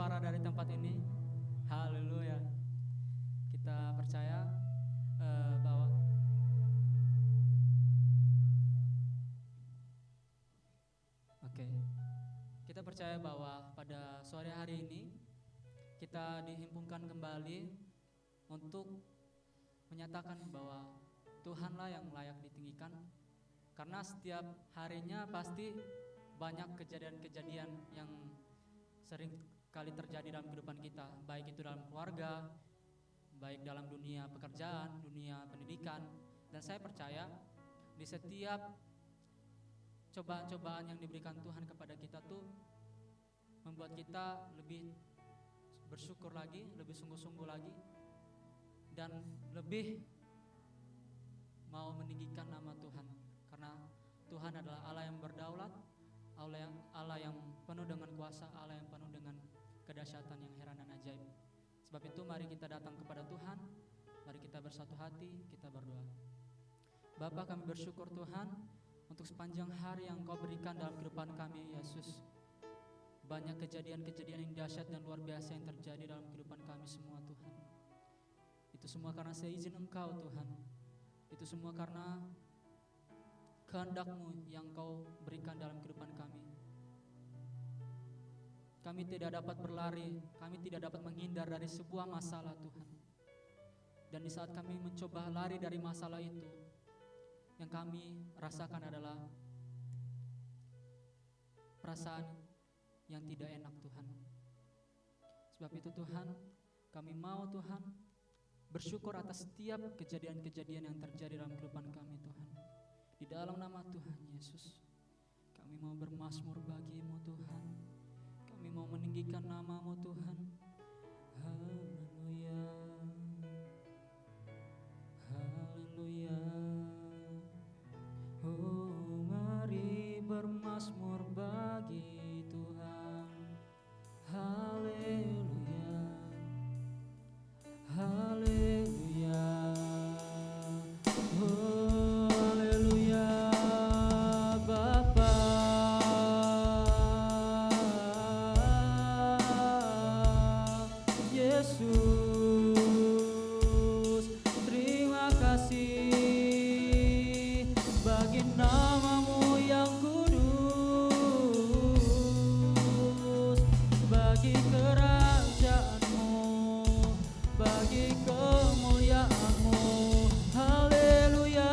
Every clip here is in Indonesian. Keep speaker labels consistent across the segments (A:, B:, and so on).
A: suara dari tempat ini. Haleluya. Kita percaya bahwa kita percaya bahwa pada sore hari ini kita dihimpunkan kembali untuk menyatakan bahwa Tuhanlah yang layak ditinggikan, karena setiap harinya pasti banyak kejadian-kejadian yang sering kali terjadi dalam kehidupan kita, baik itu dalam keluarga, baik dalam dunia pekerjaan, dunia pendidikan. Dan saya percaya di setiap cobaan-cobaan yang diberikan Tuhan kepada kita tuh membuat kita lebih bersyukur lagi, lebih sungguh-sungguh lagi, dan lebih mau meninggikan nama Tuhan. Karena Tuhan adalah Allah yang berdaulat, Allah yang penuh dengan kuasa, Allah yang penuh dengan kedahsyatan yang heran dan ajaib. Sebab itu mari kita datang kepada Tuhan, mari kita bersatu hati, kita berdoa. Bapa, kami bersyukur Tuhan untuk sepanjang hari yang Kau berikan dalam kehidupan kami, Yesus. Banyak kejadian-kejadian yang dahsyat dan luar biasa yang terjadi dalam kehidupan kami semua, Tuhan. Itu semua karena seizin Engkau, Tuhan. Itu semua karena kehendak-Mu yang Kau berikan dalam kehidupan kami. Kami tidak dapat berlari, kami tidak dapat menghindar dari sebuah masalah, Tuhan. Dan di saat kami mencoba lari dari masalah itu, yang kami rasakan adalah perasaan yang tidak enak, Tuhan. Sebab itu Tuhan, kami mau Tuhan bersyukur atas setiap kejadian-kejadian yang terjadi dalam kehidupan kami, Tuhan. Di dalam nama Tuhan Yesus, kami mau bermazmur bagi-Mu, Tuhan. Kami mau meninggikan nama-Mu, Tuhan. Haleluya, haleluya. Oh, mari bermazmur bagi Tuhan. Haleluya, haleluya. Oh, haleluya, Bapa. Yesus, terima kasih bagi nama-Mu yang kudus, bagi kerajaan-Mu, bagi kemuliaan-Mu. Haleluya.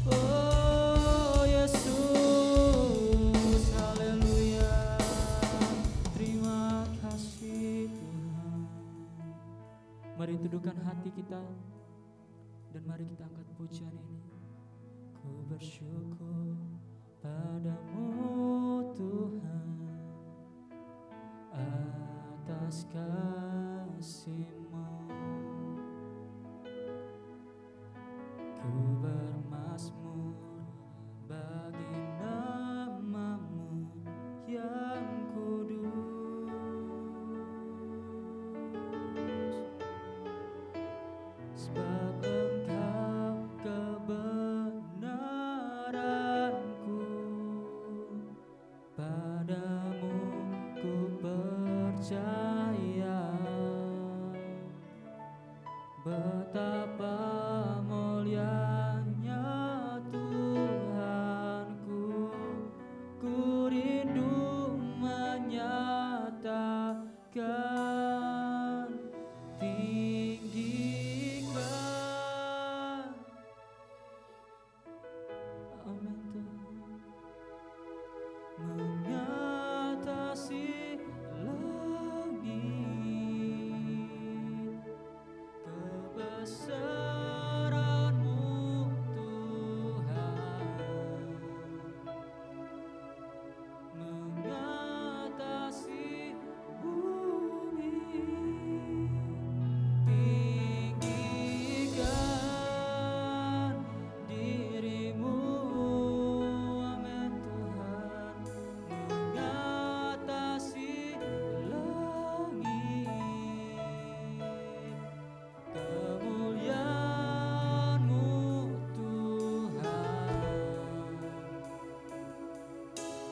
A: Oh Yesus, haleluya. Terima kasih Tuhan. Mari tundukkan hati kita dan mari kita angkat pujian ini. Ku bersyukur padamu Tuhan atas kasih-Mu. Ku bermazmur bagi nama-Mu yang kudus. Sebab Engkau kebenaranku,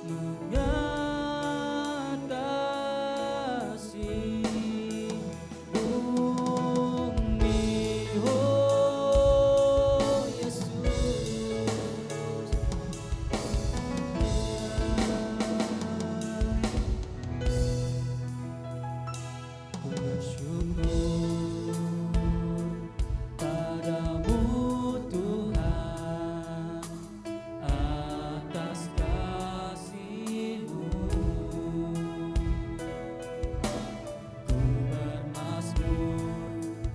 A: mengatasi bumi, oh Yesus. Bersyukur padamu Tuhan atas kasih-Mu. Ku bermazmur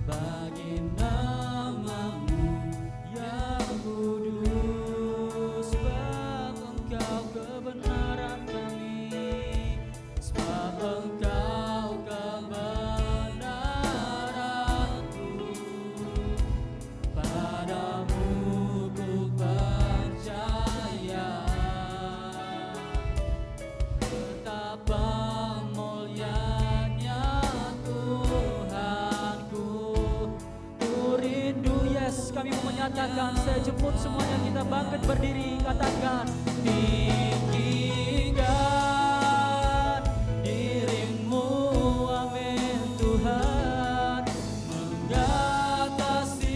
A: bagi nama-Mu yang kudus, sebab Engkau kebenaran kami, sebab Engkau kebenaranku. Padamu ku percaya, betapa mulianya Tuhanku. Ku rindu, yes, kami mau menyatakan sejemput semuanya, kita bangkit berdiri, katakan tinggikan dirimu, amin Tuhan, mengatasi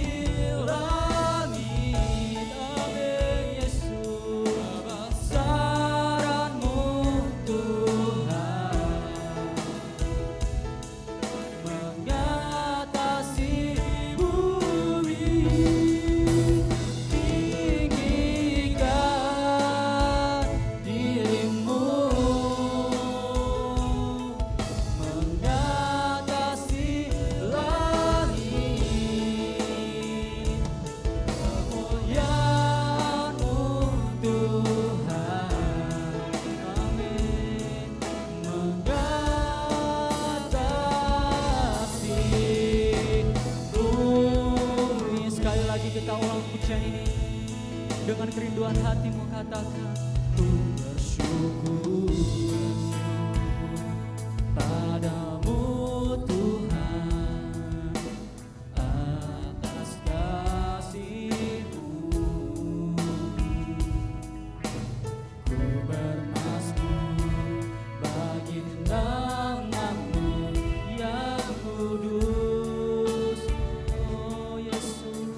A: langit, amin Yesus, kebesaran-Mu Tuhan, mengatasi bumi. Tinggikan dirimu, mengatasi langit, kemuliaan-Mu Tuhan, amin, mengatasi bumi. Sekali lagi kita ulang pujian ini dengan kerinduan hatimu, katakan ku bersyukur padamu Tuhan atas kasih-Mu. Ku bermazmur bagi nama-Mu yang kudus, oh Yesus,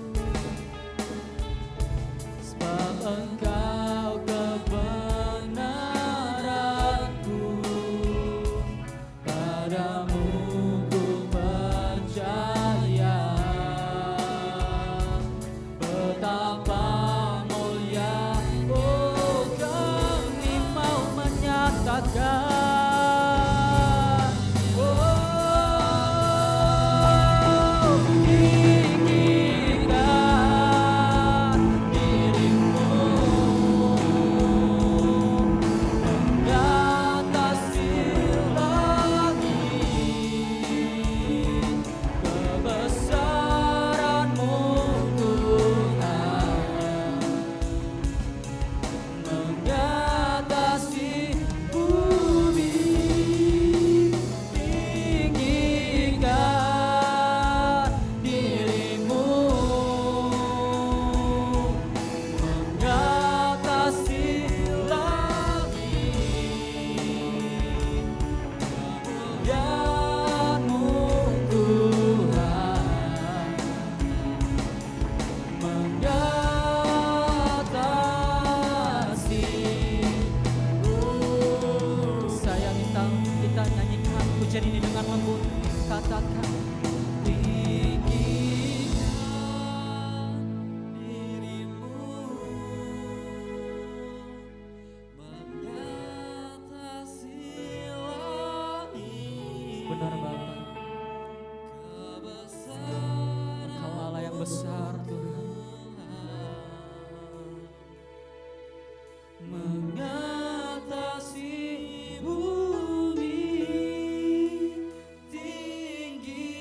A: sebab Engkau kebenaranku. Padamu ku percaya, betapa mulia, oh kami mau menyatakan, oh tinggikan dirimu, mengatasi langit, kebesaran-Mu Tuhan, mengatasi bumi. Tinggikan dirimu, mengatasi langit, kemuliaan-Mu Tuhan, mengatasi. Saya minta kita nyanyikan pujian ini dengan lembut, katakan tinggikan dirimu, mengatasi langit. Benar Bapa, Engkau Allah yang besar Tuhan, mengatasi bumi. Tinggi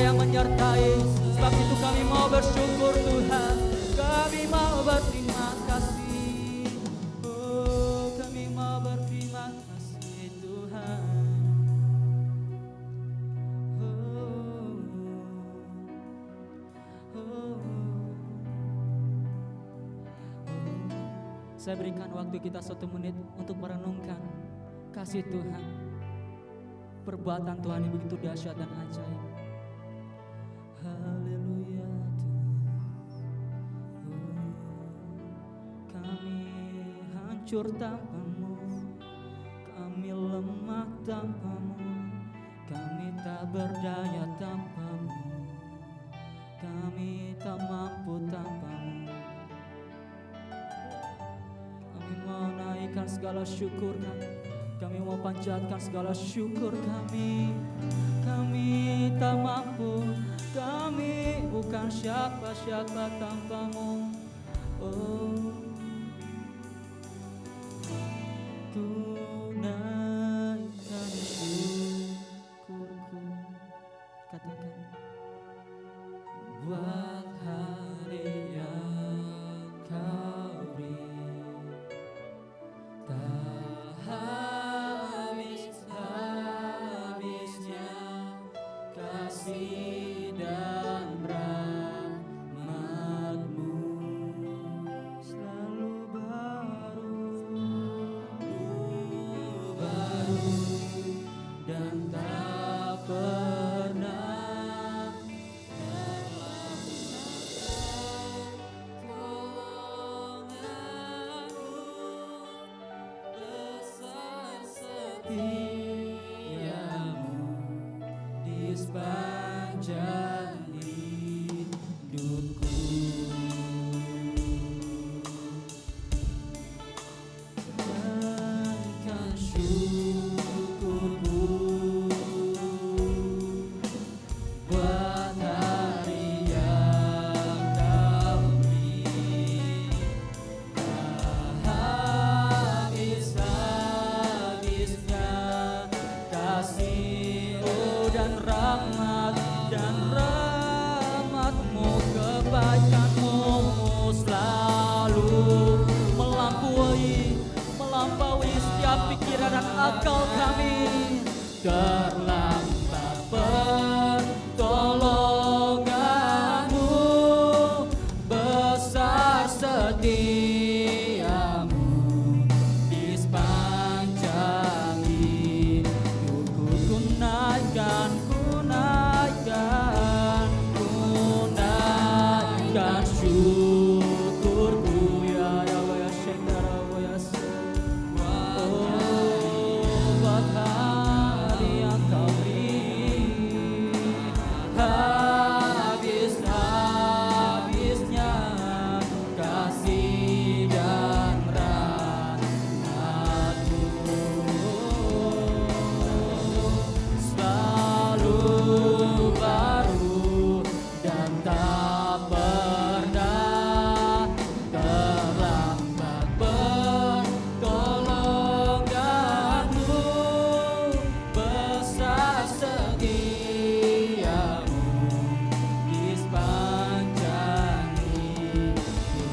A: yang menyertai. Sebab itu kami mau bersyukur Tuhan, kami mau berterima kasih. Oh, kami mau berterima kasih Tuhan. Saya berikan waktu kita 1 menit untuk merenungkan kasih Tuhan, perbuatan Tuhan yang begitu dahsyat dan ajaib. Haleluya Tuhan. Kami hancur tanpamu, kami lemah tanpamu, kami tak berdaya tanpamu, kami tak mampu tanpamu. Kami mau naikkan segala syukur kami mau panjatkan segala syukur kami. Kami tak mampu, kami bukan siapa-siapa tanpamu. Oh, ku naikkan syukurku. Katakan, buat hari yang kau beri, tak habis-habisnya kasih dan rahmat-Mu, selalu baru dan tak pernah setiamu di sepanjang hidupku. Naikkan syukurku buat hari yang kau beri, tak habis-habisnya kasih dan rahmat-Mu, kebaikan-Mu selalu melampaui setiap pikiran dan akal kami. Terlambat pertolongan-Mu, besar setiamu di sepanjang hidupku. Ku naikkan syukurku ya Rabbah ya Syekh ya Syekh. Oh, buat hari yang kau beri, habis-habisnya kasih dan rahmat-Mu, selalu baru dan tak pernah terlambat pertolongan-Mu, besar setiamu di sepanjang hidupku.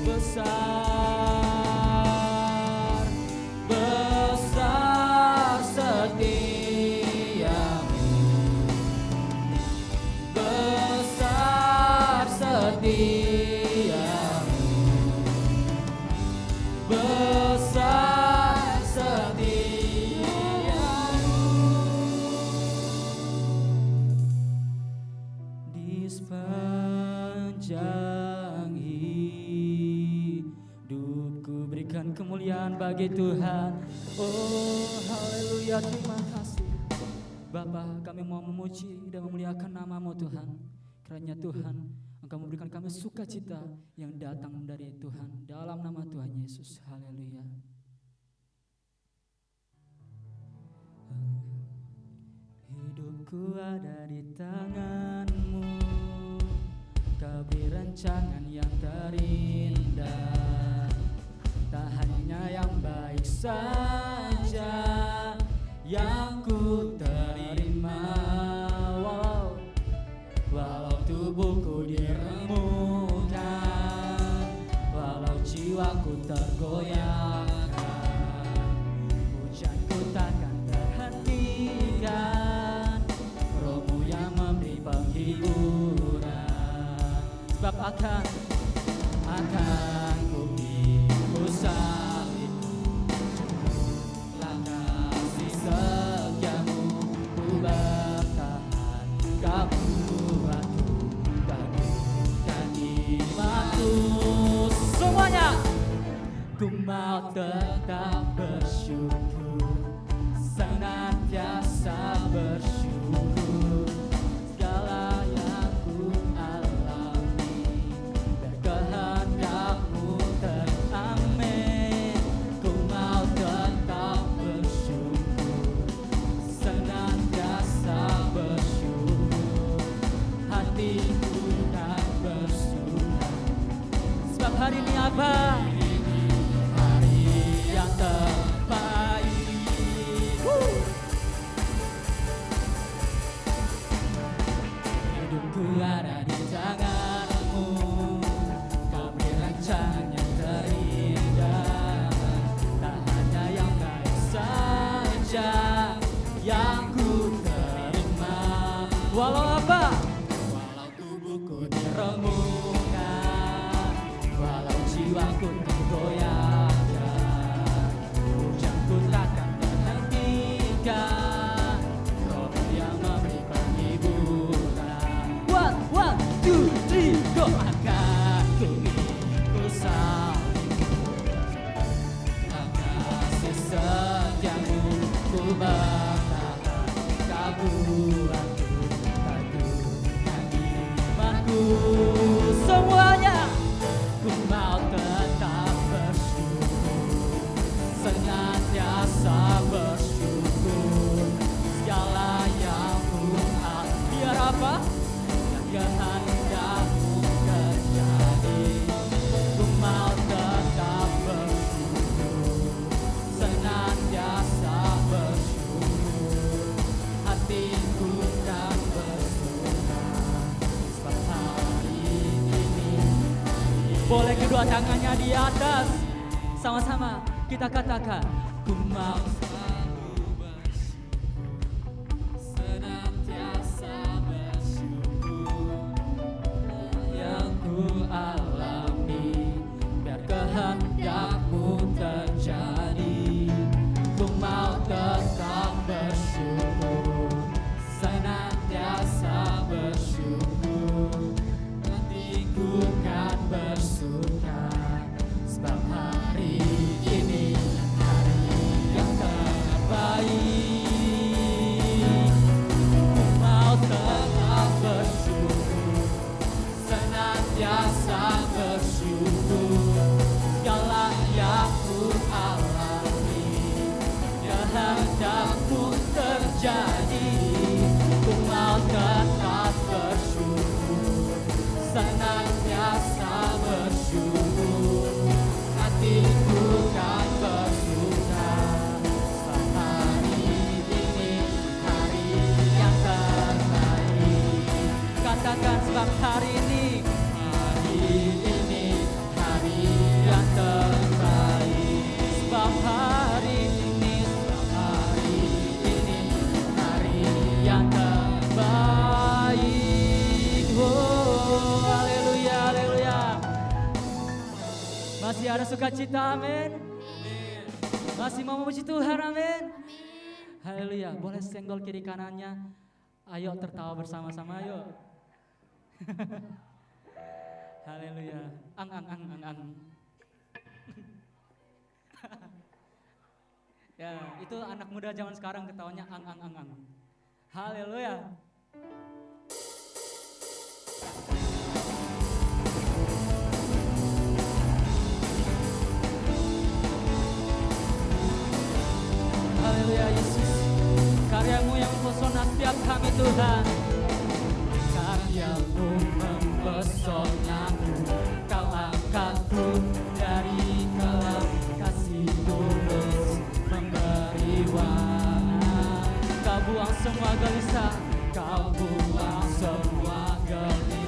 A: Besar setiamu, besar setiamu, besar setiamu di sepanjang hidupku. Berikan kemuliaan bagi Tuhan. Oh, haleluya, terima kasih Bapa. Kami mau memuji dan memuliakan nama-Mu Tuhan. Kiranya Tuhan Engkau memberikan kami sukacita yang datang dari Tuhan, dalam nama Tuhan Yesus. Haleluya. Hidupku ada di tangan-Mu, Kau beri rancangan yang terindah, tak hanya yang baik saja yang ku terima. Wow. tubuhku diremukkan, walau jiwaku tergoyahkan, hujanku takkan terhentikan, Rohmu yang memberi penghiburan. Sebab akan ku salibmu, cukuplah kasih setiamu, ku bertahan, kau buatku teguhkan imanku. Semuanya, ku mau tetap bersyukur, senantiasa bersyukur, segala yang ku alami, biar kehendak-Mu teramin. Ku mau tetap bersyukur, senantiasa bersyukur, hatiku kan bersyukur. Sebab hari ini apa? Hari yang terbaik. Hidupku ada di tangan-Mu, Kau beri rancangan yang terindah. Tak hanya yang baik saja yang ku terima. Walau apa? Walau tubuhku diremukkan, walau jiwaku tergoyahkan, hujanku takkan terhentikan, Roh yang memberi penghiburan. One, two, three, go. Akan ku ikut salibmu, kasih setiamu, ku bertahan, Kau buatku teguhkan imanku. Semuanya, ku mau tetap bersyukur, senantiasa bersyukur, segala yang ku alami. Biar apa? Biar kehendak-Mu terjadi. Ku mau tetap bersyukur, senantiasa bersyukur, hatiku kan bersuka. Sebab hari ini, boleh kedua tangannya di atas, sama-sama kita katakan, ku mau selalu bersyukur, senantiasa bersyukur, yang ku alami, biar kehendak-Mu terjadi. Ku mau tetap bersyukur, senantiasa bersyukur, hatiku kan bersuka. Sebab hari ini hari yang terbaik. Ku mau tetap bersyukur, senantiasa bersyukur, segala yang ku alami, kehendak-Mu terjadi. Ku mau tetap bersyukur, senantiasa bersyukur, hatiku kan bersuka. Sebab hari ini hari yang terbaik. Katakan, sebab hari ini hari yang terbaik. Sebab hari ini hari yang terbaik. Oh, haleluya, haleluya. Masih ada sukacita, amin. Masih mau memuji Tuhan, amin. Haleluya. Boleh senggol kiri kanannya. Ayo tertawa bersama-sama, ayo. Haleluya. Ang. Ya, itu anak muda zaman sekarang ketawanya ang. Haleluya. Haleluya Yesus, karya-Mu yang mempesona setiap kami Tuhan. Karya-Mu mempesonaku, Kau angkatku dari kelam, kasih tulus memberi warna. Kau buang semua gelisah, Kau buang semua gelisah.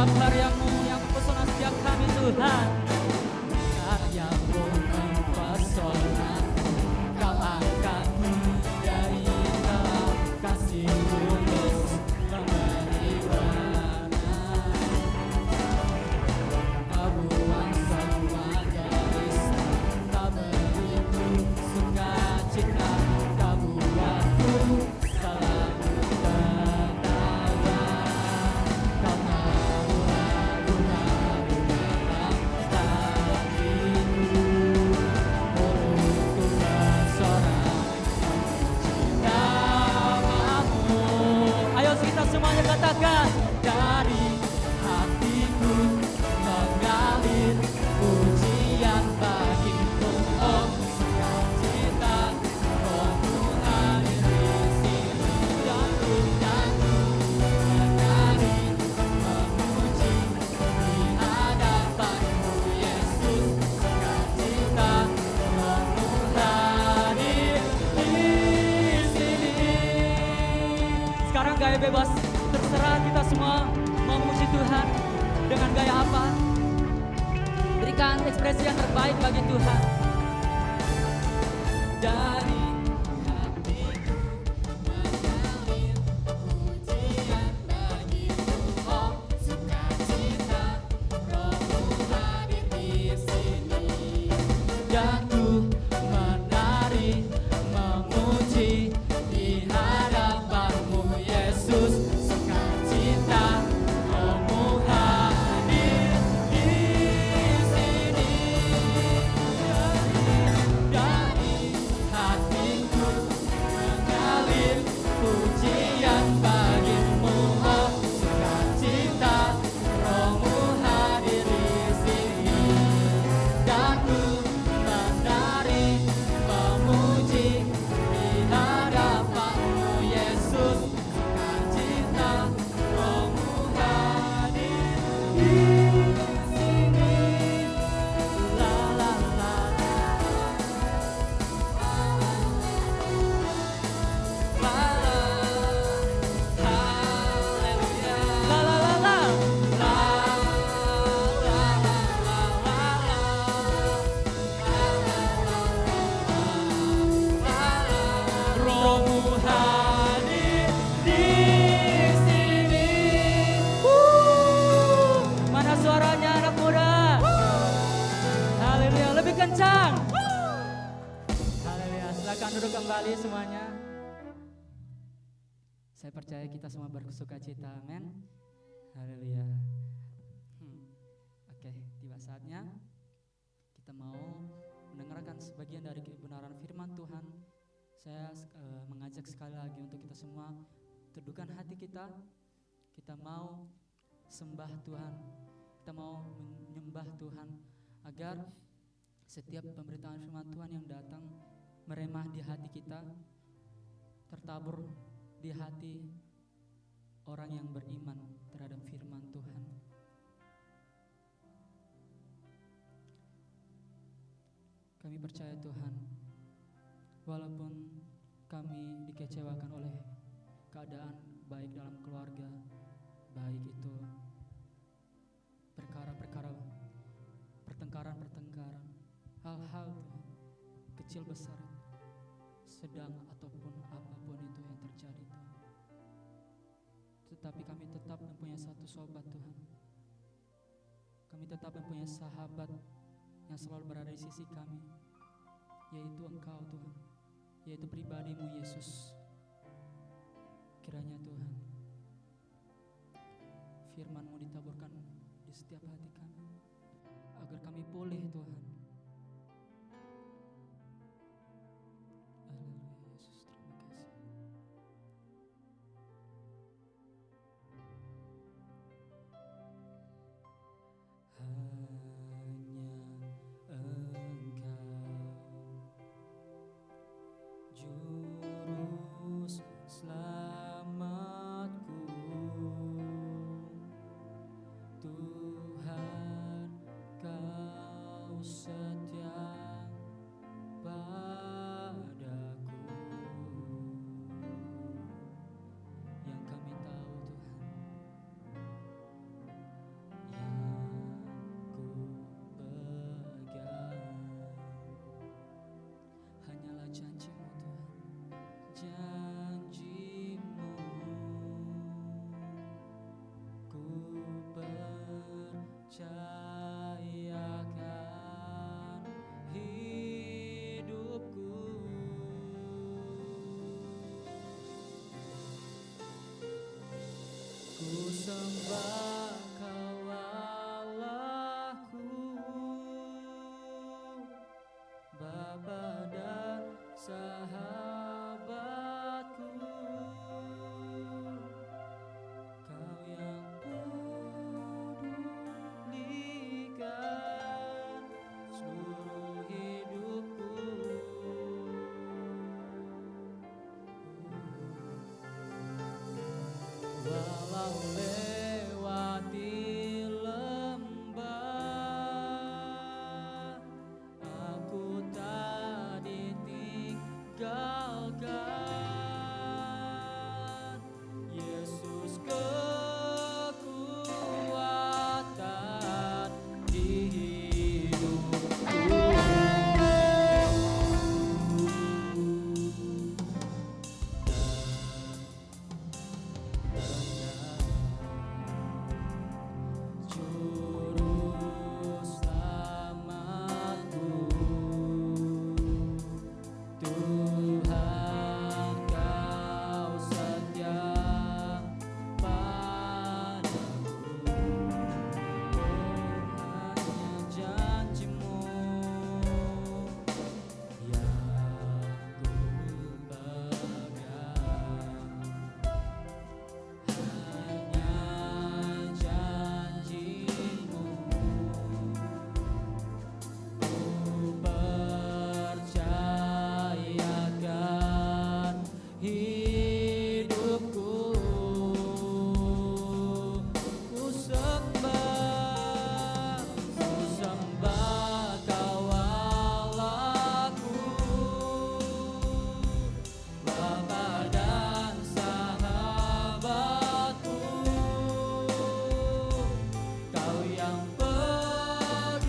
A: setiap karya-Mu yang mempesona setiap kami Tuhan. Karya-Mu mempesona, Kau angkat dari dalam kasih tulus memberi warna. Kau buang semua gelisah, Kau beriku sukacita, Kau buatku selalu tertawa. Kau tahu lagu-lagu dalam hatiku, mulutku bersorak namamu. Ayo kita semuanya katakan, dari hatiku mengalir pujian bagimu, oh sukacita, rohmu hadir di sini. Dan ku menari memuji di hadapanmu Yesus, sukacita, rohmu hadir di sini. Sekarang gaya bebas, terserah kita semua mau memuji Tuhan dengan gaya apa. Berikan ekspresi yang terbaik bagi Tuhan. Dari hatiku mengalir pujian bagimu, oh sukacita, rohmu hadir di sini. Dan ku menari memuji di hadapanmu Yesus, sukacita, rohmu hadir di sini. Dari hatiku mengalir pujian bagimu, oh sukacita, rohmu hadir di sini. Dan ku menari memuji di hadapanmu Yesus, sukacita, rohmu hadir di sini. La la la la, la la, haleluya. La la la la, la la la la la. Rohmu hadir di sini. Mana suaranya anak muda? Haleluya, lebih kencang. Haleluya, silakan duduk kembali semuanya. Saya percaya kita semua bersukacita, amin. Haleluya. Oke, tiba saatnya kita mau mendengarkan sebagian dari kebenaran firman Tuhan. Saya mengajak sekali lagi untuk kita semua teduhkan hati kita. Kita mau sembah Tuhan, kita mau menyembah Tuhan, agar setiap pemberitaan firman Tuhan yang datang meremah di hati kita, tertabur di hati orang yang beriman terhadap firman Tuhan. Kami percaya Tuhan, walaupun kami dikecewakan oleh keadaan baik dalam keluarga, baik itu perkara-perkara, pertengkaran-pertengkaran, hal-hal Tuhan, kecil besar, sedang ataupun apapun itu yang terjadi Tuhan. Tetapi kami tetap mempunyai satu sobat Tuhan. Kami tetap mempunyai sahabat yang selalu berada di sisi kami, yaitu Engkau Tuhan, yaitu pribadi-Mu Yesus. Kiranya Tuhan, firman-Mu ditaburkan di setiap hati kami, agar kami pulih Tuhan. Haleluya Yesus, terima kasih. Hanya Engkau, Juru selamatku, Tuhan Kau Kau Allahku, Bapa dan sahabatku, Kau yang pedulikan seluruh hidupku. Walau lewati lembah, aku tak ditinggalkan. Yesus kekuatan di hidupku. Juru selamatku, Tuhan Kau setia padaku. Hanya janji-Mu yang ku pegang. Hanya janji-Mu ku percayakan hidupku. Ku sembah Kau Allahku, Bapa dan sahabatku, Kau yang pedulikan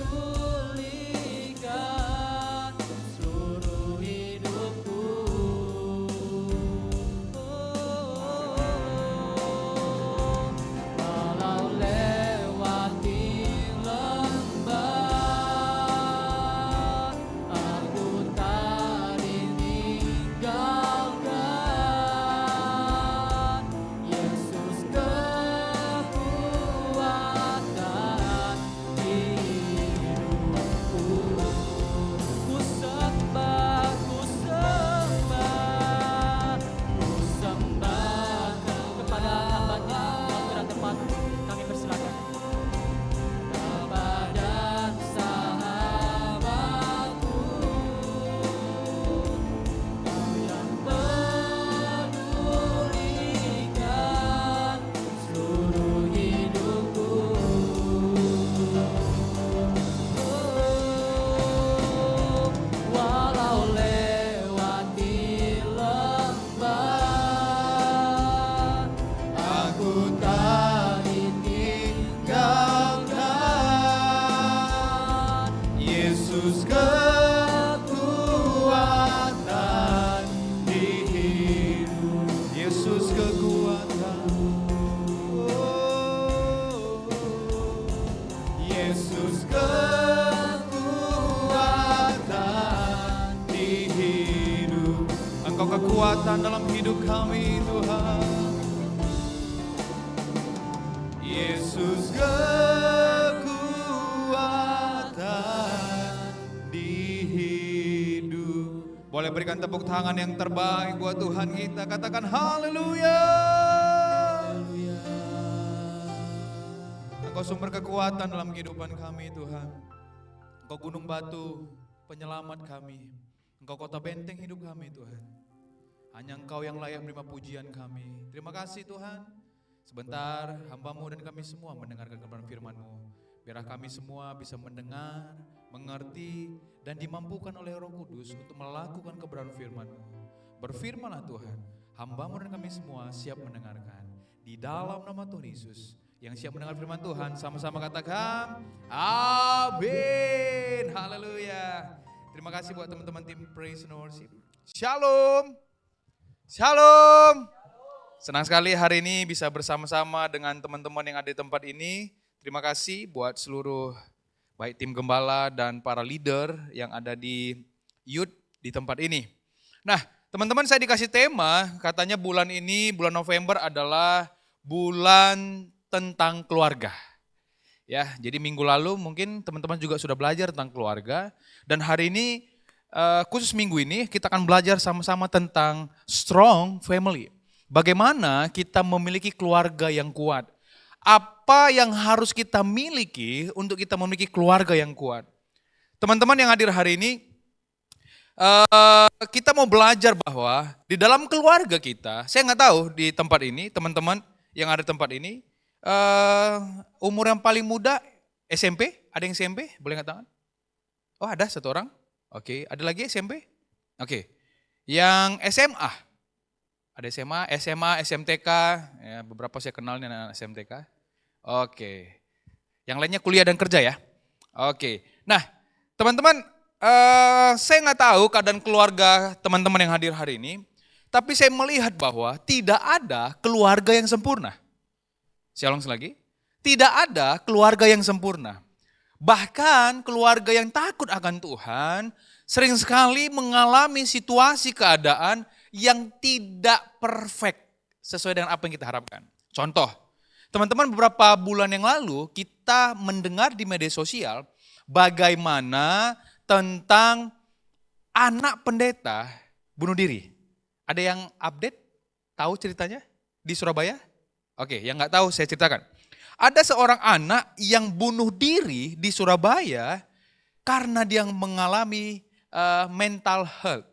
A: seluruh hidupku. Walau lewati lembah, aku tak ditinggalkan. Yesus kekuatan di hidupku. Ku sembah kepada hamba-Nya. Waktu dan tempat kami persilakan. Bapa dan sahabatku, Kau yang pedulikan seluruh hidupku. Walau lewati lembah, aku tak ditinggalkan. Yesus kekuatan di hidup.
B: Yesus kekuatan.
A: Yesus kekuatan di hidup.
B: Engkau kekuatan dalam hidup kami, Tuhan. Yesus kekuatan di hidup. Boleh berikan tepuk tangan yang terbaik buat Tuhan kita. Katakan haleluya. Engkau sumber kekuatan dalam kehidupan kami, Tuhan. Engkau gunung batu penyelamat kami. Engkau kota benteng hidup kami, Tuhan. Hanya Engkau yang layak menerima pujian kami. Terima kasih, Tuhan. Sebentar hamba-Mu dan kami semua mendengarkan kebenaran firman-Mu. Biarlah kami semua bisa mendengar, mengerti, dan dimampukan oleh Roh Kudus untuk melakukan kebenaran firman-Mu. Berfirmanlah Tuhan, hamba-Mu dan kami semua siap mendengarkan. Di dalam nama Tuhan Yesus, yang siap mendengar firman Tuhan, sama-sama katakan, amin. Haleluya. Terima kasih buat teman-teman tim Praise and Worship. Shalom. Shalom. Senang sekali hari ini bisa bersama-sama dengan teman-teman yang ada di tempat ini. Terima kasih buat seluruh baik tim gembala dan para leader yang ada di youth di tempat ini. Nah, teman-teman, saya dikasih tema, katanya bulan ini, bulan November adalah bulan tentang keluarga. Ya, jadi minggu lalu mungkin teman-teman juga sudah belajar tentang keluarga, dan hari ini khusus minggu ini kita akan belajar sama-sama tentang strong family. Bagaimana kita memiliki keluarga yang kuat. Apa yang harus kita miliki untuk kita memiliki keluarga yang kuat. Teman-teman yang hadir hari ini, kita mau belajar bahwa di dalam keluarga kita, saya nggak tahu di tempat ini, teman-teman yang ada di tempat ini, umur yang paling muda SMP, ada yang SMP, boleh angkat tangan? Oh ada satu orang, oke, ada lagi SMP? Oke, yang SMA, ada SMA, SMTK, ya, beberapa saya kenal nih anak SMTK, oke, yang lainnya kuliah dan kerja ya, oke. Nah teman-teman, saya nggak tahu keadaan keluarga teman-teman yang hadir hari ini, tapi saya melihat bahwa tidak ada keluarga yang sempurna. Saya ulang lagi, tidak ada keluarga yang sempurna. Bahkan keluarga yang takut akan Tuhan sering sekali mengalami situasi keadaan yang tidak perfect sesuai dengan apa yang kita harapkan. Contoh, teman-teman beberapa bulan yang lalu kita mendengar di media sosial bagaimana tentang anak pendeta bunuh diri. Ada yang update? Tahu ceritanya di Surabaya? Oke, yang nggak tahu saya ceritakan. Ada seorang anak yang bunuh diri di Surabaya karena dia mengalami mental health.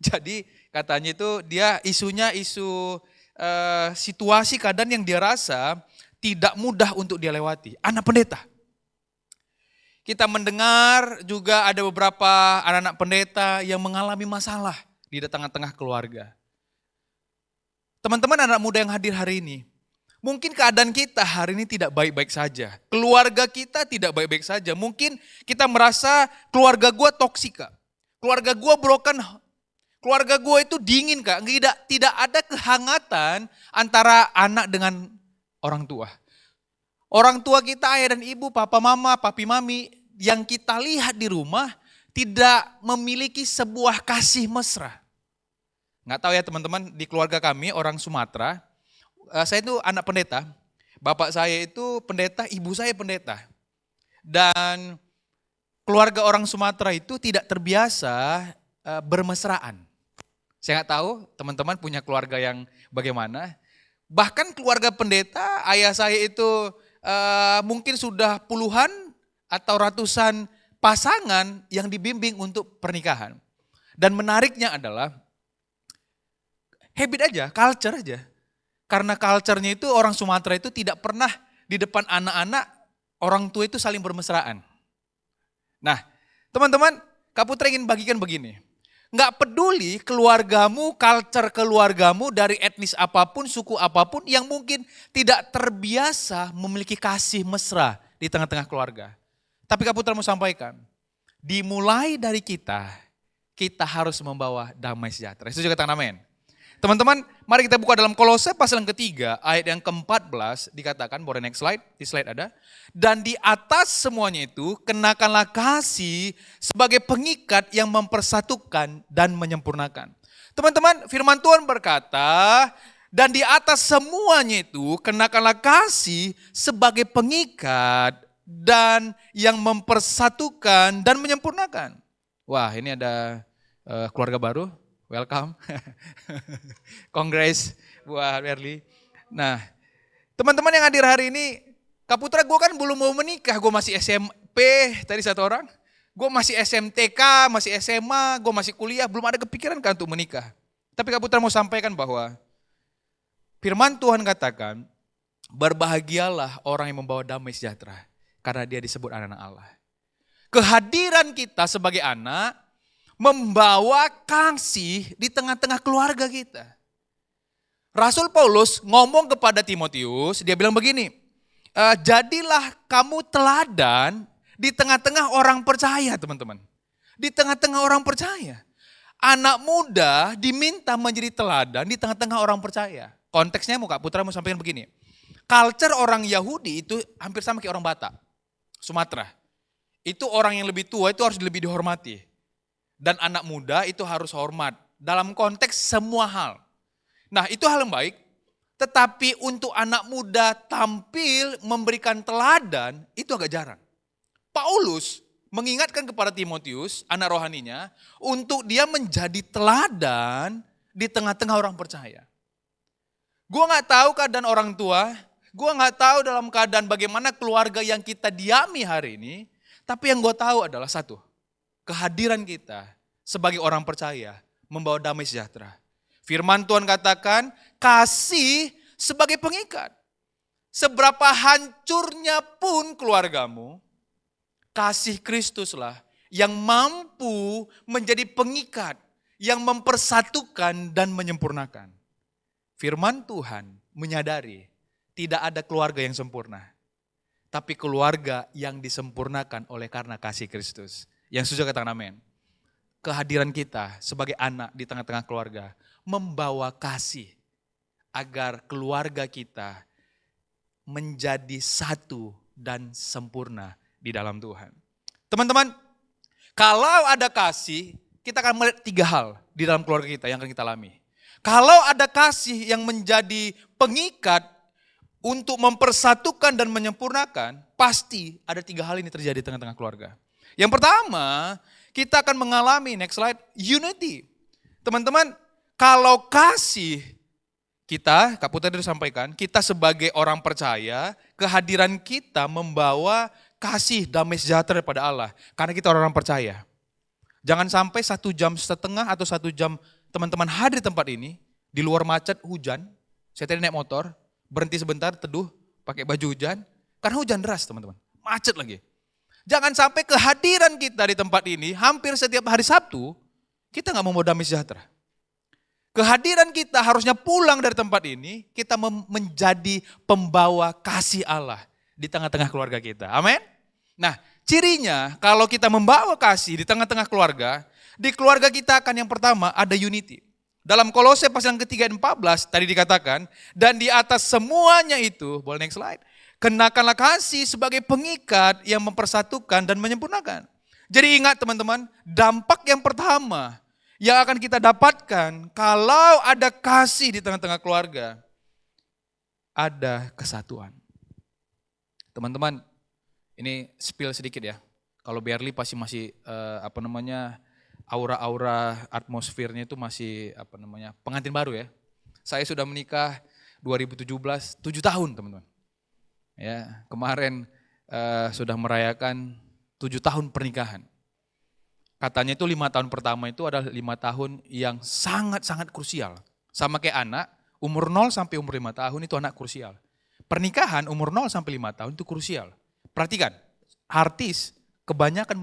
B: Jadi katanya itu dia isunya isu situasi keadaan yang dia rasa tidak mudah untuk dia lewati. Anak pendeta. Kita mendengar juga ada beberapa anak-anak pendeta yang mengalami masalah di tengah-tengah keluarga. Teman-teman anak muda yang hadir hari ini, mungkin keadaan kita hari ini tidak baik-baik saja. Keluarga kita tidak baik-baik saja. Mungkin kita merasa keluarga gue toksik, Kak. Keluarga gue broken. Keluarga gue itu dingin, Kak. Tidak ada kehangatan antara anak dengan orang tua. Orang tua kita, ayah dan ibu, papa mama, papi mami, yang kita lihat di rumah tidak memiliki sebuah kasih mesra. Nggak tahu ya teman-teman, di keluarga kami orang Sumatera, saya itu anak pendeta, bapak saya itu pendeta, ibu saya pendeta. Dan keluarga orang Sumatera itu tidak terbiasa bermesraan. Saya nggak tahu teman-teman punya keluarga yang bagaimana. Bahkan keluarga pendeta, ayah saya itu mungkin sudah puluhan atau ratusan pasangan yang dibimbing untuk pernikahan. Dan menariknya adalah habit aja, culture aja. Karena culture-nya itu orang Sumatera itu tidak pernah di depan anak-anak orang tua itu saling bermesraan. Nah, teman-teman, Kak Putra ingin bagikan begini. Nggak peduli keluargamu, culture keluargamu dari etnis apapun, suku apapun yang mungkin tidak terbiasa memiliki kasih mesra di tengah-tengah keluarga. Tapi Kak Putra mau sampaikan, dimulai dari kita harus membawa damai sejahtera. Itu juga katakan amin. Teman-teman, mari kita buka dalam Kolose pasal yang ketiga, ayat yang ke-14 dikatakan, boleh next slide, di slide ada. Dan di atas semuanya itu, kenakanlah kasih sebagai pengikat yang mempersatukan dan menyempurnakan. Teman-teman, firman Tuhan berkata, dan di atas semuanya itu, kenakanlah kasih sebagai pengikat dan yang mempersatukan dan menyempurnakan. Wah, ini ada keluarga baru. Welcome. Congrats buat Werly. Nah, teman-teman yang hadir hari ini, Kak Putra gue kan belum mau menikah, gue masih SMP, tadi satu orang. Gue masih SMTK, masih SMA, gue masih kuliah, belum ada kepikiran kan untuk menikah. Tapi Kak Putra mau sampaikan bahwa firman Tuhan katakan, berbahagialah orang yang membawa damai sejahtera, karena dia disebut anak-anak Allah. Kehadiran kita sebagai anak, membawa kasih di tengah-tengah keluarga kita. Rasul Paulus ngomong kepada Timotius, dia bilang begini, jadilah kamu teladan di tengah-tengah orang percaya, teman-teman. Di tengah-tengah orang percaya. Anak muda diminta menjadi teladan di tengah-tengah orang percaya. Konteksnya Kak Putra mau sampaikan begini. Culture orang Yahudi itu hampir sama kayak orang Batak, Sumatera. Itu orang yang lebih tua itu harus lebih dihormati. Dan anak muda itu harus hormat dalam konteks semua hal. Nah itu hal yang baik, Tetapi untuk anak muda tampil memberikan teladan, itu agak jarang. Paulus mengingatkan kepada Timotius, anak rohaninya, untuk dia menjadi teladan di tengah-tengah orang percaya. Gue gak tahu keadaan orang tua, gue gak tahu dalam keadaan bagaimana keluarga yang kita diami hari ini, tapi yang gue tahu adalah satu, kehadiran kita sebagai orang percaya membawa damai sejahtera. Firman Tuhan katakan, kasih sebagai pengikat. Seberapa hancurnya pun keluargamu, kasih Kristuslah yang mampu menjadi pengikat, yang mempersatukan dan menyempurnakan. Firman Tuhan menyadari tidak ada keluarga yang sempurna, tapi keluarga yang disempurnakan oleh karena kasih Kristus. Yang setuju katakan amin. Kehadiran kita sebagai anak di tengah-tengah keluarga membawa kasih agar keluarga kita menjadi satu dan sempurna di dalam Tuhan. Teman-teman, kalau ada kasih, kita akan melihat 3 hal di dalam keluarga kita yang akan kita alami. Kalau ada kasih yang menjadi pengikat untuk mempersatukan dan menyempurnakan, pasti ada 3 hal ini terjadi di tengah-tengah keluarga. Yang pertama, kita akan mengalami, next slide, unity. Teman-teman, kalau kasih kita, Kak Putra tadi sampaikan, kita sebagai orang percaya, kehadiran kita membawa kasih damai sejahtera daripada Allah. Karena kita orang percaya. Jangan sampai 1 jam setengah atau 1 jam teman-teman hadir di tempat ini, di luar macet, hujan, saya tadi naik motor, berhenti sebentar, teduh, pakai baju hujan, karena hujan deras teman-teman, macet lagi. Jangan sampai kehadiran kita di tempat ini, hampir setiap hari Sabtu, kita gak membawa damai sejahtera. Kehadiran kita harusnya pulang dari tempat ini, kita menjadi pembawa kasih Allah di tengah-tengah keluarga kita. Amin. Nah, cirinya kalau kita membawa kasih di tengah-tengah keluarga, di keluarga kita akan yang pertama ada unity. Dalam Kolose pasal yang ketiga 14 tadi dikatakan, dan di atas semuanya itu, boleh next slide, kenakanlah kasih sebagai pengikat yang mempersatukan dan menyempurnakan. Jadi ingat teman-teman, dampak yang pertama yang akan kita dapatkan kalau ada kasih di tengah-tengah keluarga, ada kesatuan. Teman-teman, ini spill sedikit ya. Kalau Berli pasti masih aura-aura atmosfernya itu masih pengantin baru ya. Saya sudah menikah 2017, 7 tahun teman-teman. Ya, kemarin sudah merayakan 7 tahun pernikahan. Katanya itu 5 tahun pertama itu adalah 5 tahun yang sangat-sangat krusial. Sama kayak anak, umur 0 sampai umur 5 tahun itu anak krusial. Pernikahan umur 0 sampai 5 tahun itu krusial. Perhatikan, artis kebanyakan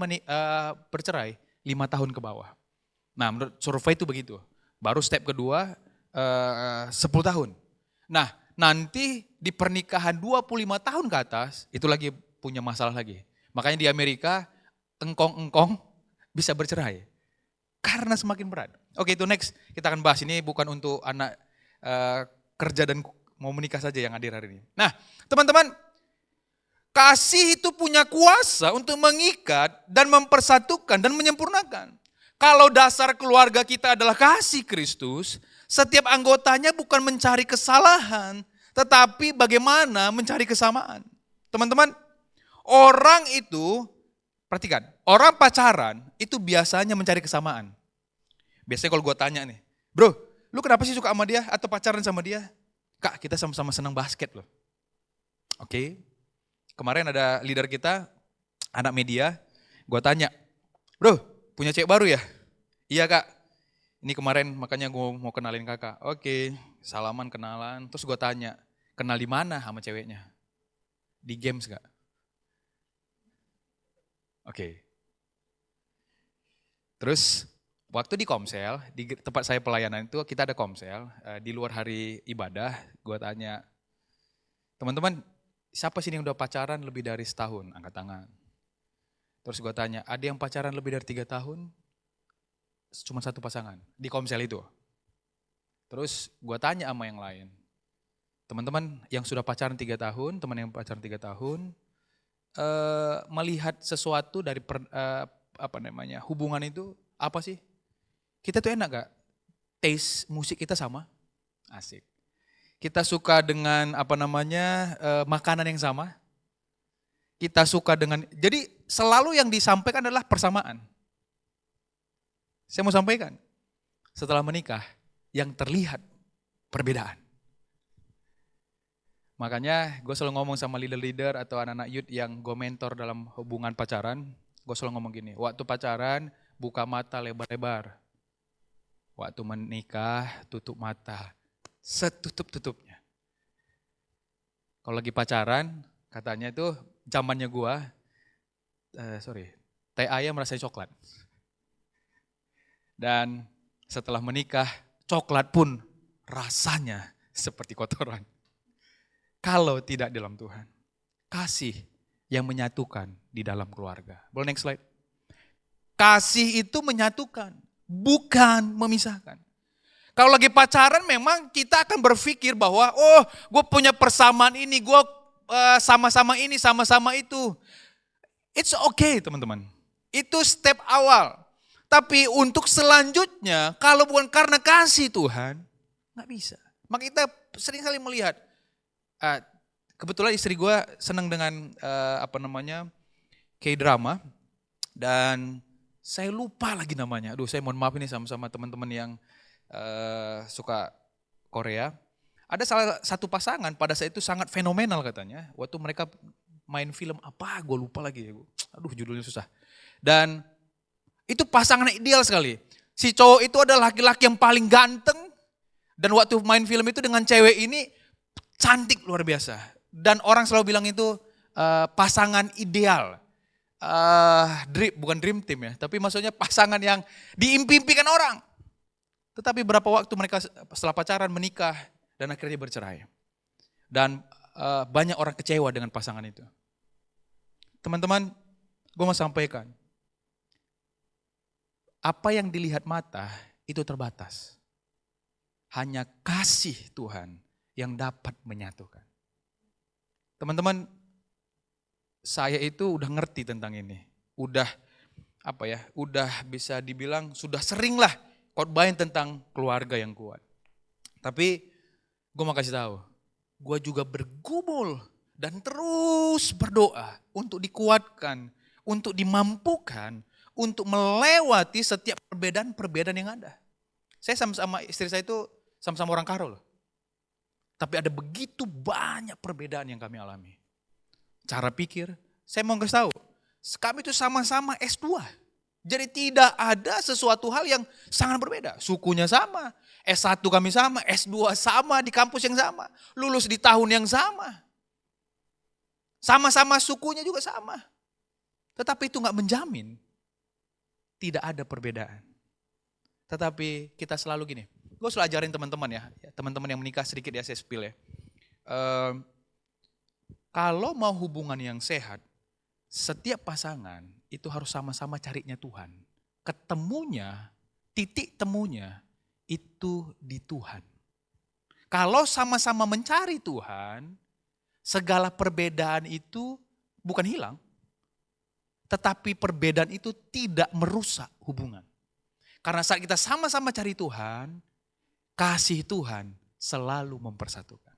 B: bercerai 5 tahun ke bawah. Nah menurut survei itu begitu. Baru step kedua 10 tahun. Nah nanti di pernikahan 25 tahun ke atas itu lagi punya masalah lagi. Makanya di Amerika engkong-engkong bisa bercerai. Karena semakin berat. Oke itu next kita akan bahas. Ini bukan untuk anak kerja dan mau menikah saja yang hadir hari ini. Nah teman-teman, kasih itu punya kuasa untuk mengikat dan mempersatukan dan menyempurnakan. Kalau dasar keluarga kita adalah kasih Kristus, setiap anggotanya bukan mencari kesalahan, tetapi bagaimana mencari kesamaan. Teman-teman, orang itu, perhatikan, orang pacaran itu biasanya mencari kesamaan. Biasanya kalau gue tanya nih, bro, lu kenapa sih suka sama dia atau pacaran sama dia? Kak, kita sama-sama senang basket loh. Oke. Kemarin ada leader kita, anak media, gue tanya, bro punya cewek baru ya? Iya kak, ini kemarin makanya gue mau kenalin kakak. Oke, salaman kenalan, terus gue tanya, kenal di mana sama ceweknya? Di games gak? Oke. Terus waktu di Komsel, di tempat saya pelayanan itu kita ada Komsel, di luar hari ibadah, gue tanya, teman-teman, siapa sih yang udah pacaran lebih dari setahun? Angkat tangan. Terus gue tanya, ada yang pacaran lebih dari 3 tahun? Cuma 1 pasangan di Komsel itu. Terus gue tanya sama yang lain. Teman-teman yang sudah pacaran 3 tahun, teman yang pacaran 3 tahun, melihat sesuatu dari hubungan itu apa sih? Kita tuh enak gak? Taste musik kita sama? Asik. Kita suka dengan makanan yang sama. Kita suka dengan, jadi selalu yang disampaikan adalah persamaan. Saya mau sampaikan, setelah menikah yang terlihat perbedaan. Makanya gue selalu ngomong sama leader-leader atau anak-anak youth yang gue mentor dalam hubungan pacaran, gue selalu ngomong gini, waktu pacaran buka mata lebar-lebar. Waktu menikah tutup mata setutup-tutupnya. Kalau lagi pacaran, katanya itu zamannya gue, teh ayam rasanya coklat. Dan setelah menikah, coklat pun rasanya seperti kotoran. Kalau tidak dalam Tuhan. Kasih yang menyatukan di dalam keluarga. Boleh next slide. Kasih itu menyatukan, bukan memisahkan. Kalau lagi pacaran memang kita akan berpikir bahwa gue punya persamaan ini, gue sama-sama ini, sama-sama itu. It's okay teman-teman. Itu step awal. Tapi untuk selanjutnya, kalau bukan karena kasih Tuhan, gak bisa. Maka kita sering kali melihat, kebetulan istri gue senang dengan K-drama, dan saya lupa lagi namanya. Aduh, saya mohon maaf ini sama-sama teman-teman yang suka Korea. Ada salah satu pasangan pada saat itu sangat fenomenal katanya. Waktu mereka main film apa, gue lupa lagi. Aduh, judulnya susah. Dan itu pasangan ideal sekali. Si cowok itu adalah laki-laki yang paling ganteng. Dan waktu main film itu dengan cewek ini cantik luar biasa. Dan orang selalu bilang itu pasangan ideal. Bukan dream team ya, tapi maksudnya pasangan yang diimpi-impikan orang. Tetapi berapa waktu mereka setelah pacaran menikah dan akhirnya bercerai. Dan banyak orang kecewa dengan pasangan itu. Teman-teman, gue mau sampaikan. Apa yang dilihat mata itu terbatas. Hanya kasih Tuhan yang dapat menyatukan. Teman-teman, saya itu udah ngerti tentang ini. Udah bisa dibilang sudah sering lah khotbahin tentang keluarga yang kuat. Tapi gue mau kasih tahu, gue juga bergumul dan terus berdoa untuk dikuatkan, untuk dimampukan, untuk melewati setiap perbedaan-perbedaan yang ada. Saya sama istri saya itu sama-sama orang Karo loh. Tapi ada begitu banyak perbedaan yang kami alami. Cara pikir, saya mau kasih tahu, kami itu sama-sama S2. Jadi tidak ada sesuatu hal yang sangat berbeda. Sukunya sama, S1 kami sama, S2 sama di kampus yang sama. Lulus di tahun yang sama. Sama-sama sukunya juga sama. Tetapi itu gak menjamin tidak ada perbedaan. Tetapi kita selalu gini, gue selalu ajarin teman-teman ya, teman-teman yang menikah sedikit ya saya spill ya. Kalau mau hubungan yang sehat, setiap pasangan itu harus sama-sama carinya Tuhan. Ketemunya, titik temunya itu di Tuhan. Kalau sama-sama mencari Tuhan, segala perbedaan itu bukan hilang. Tetapi perbedaan itu tidak merusak hubungan. Karena saat kita sama-sama cari Tuhan, kasih Tuhan selalu mempersatukan.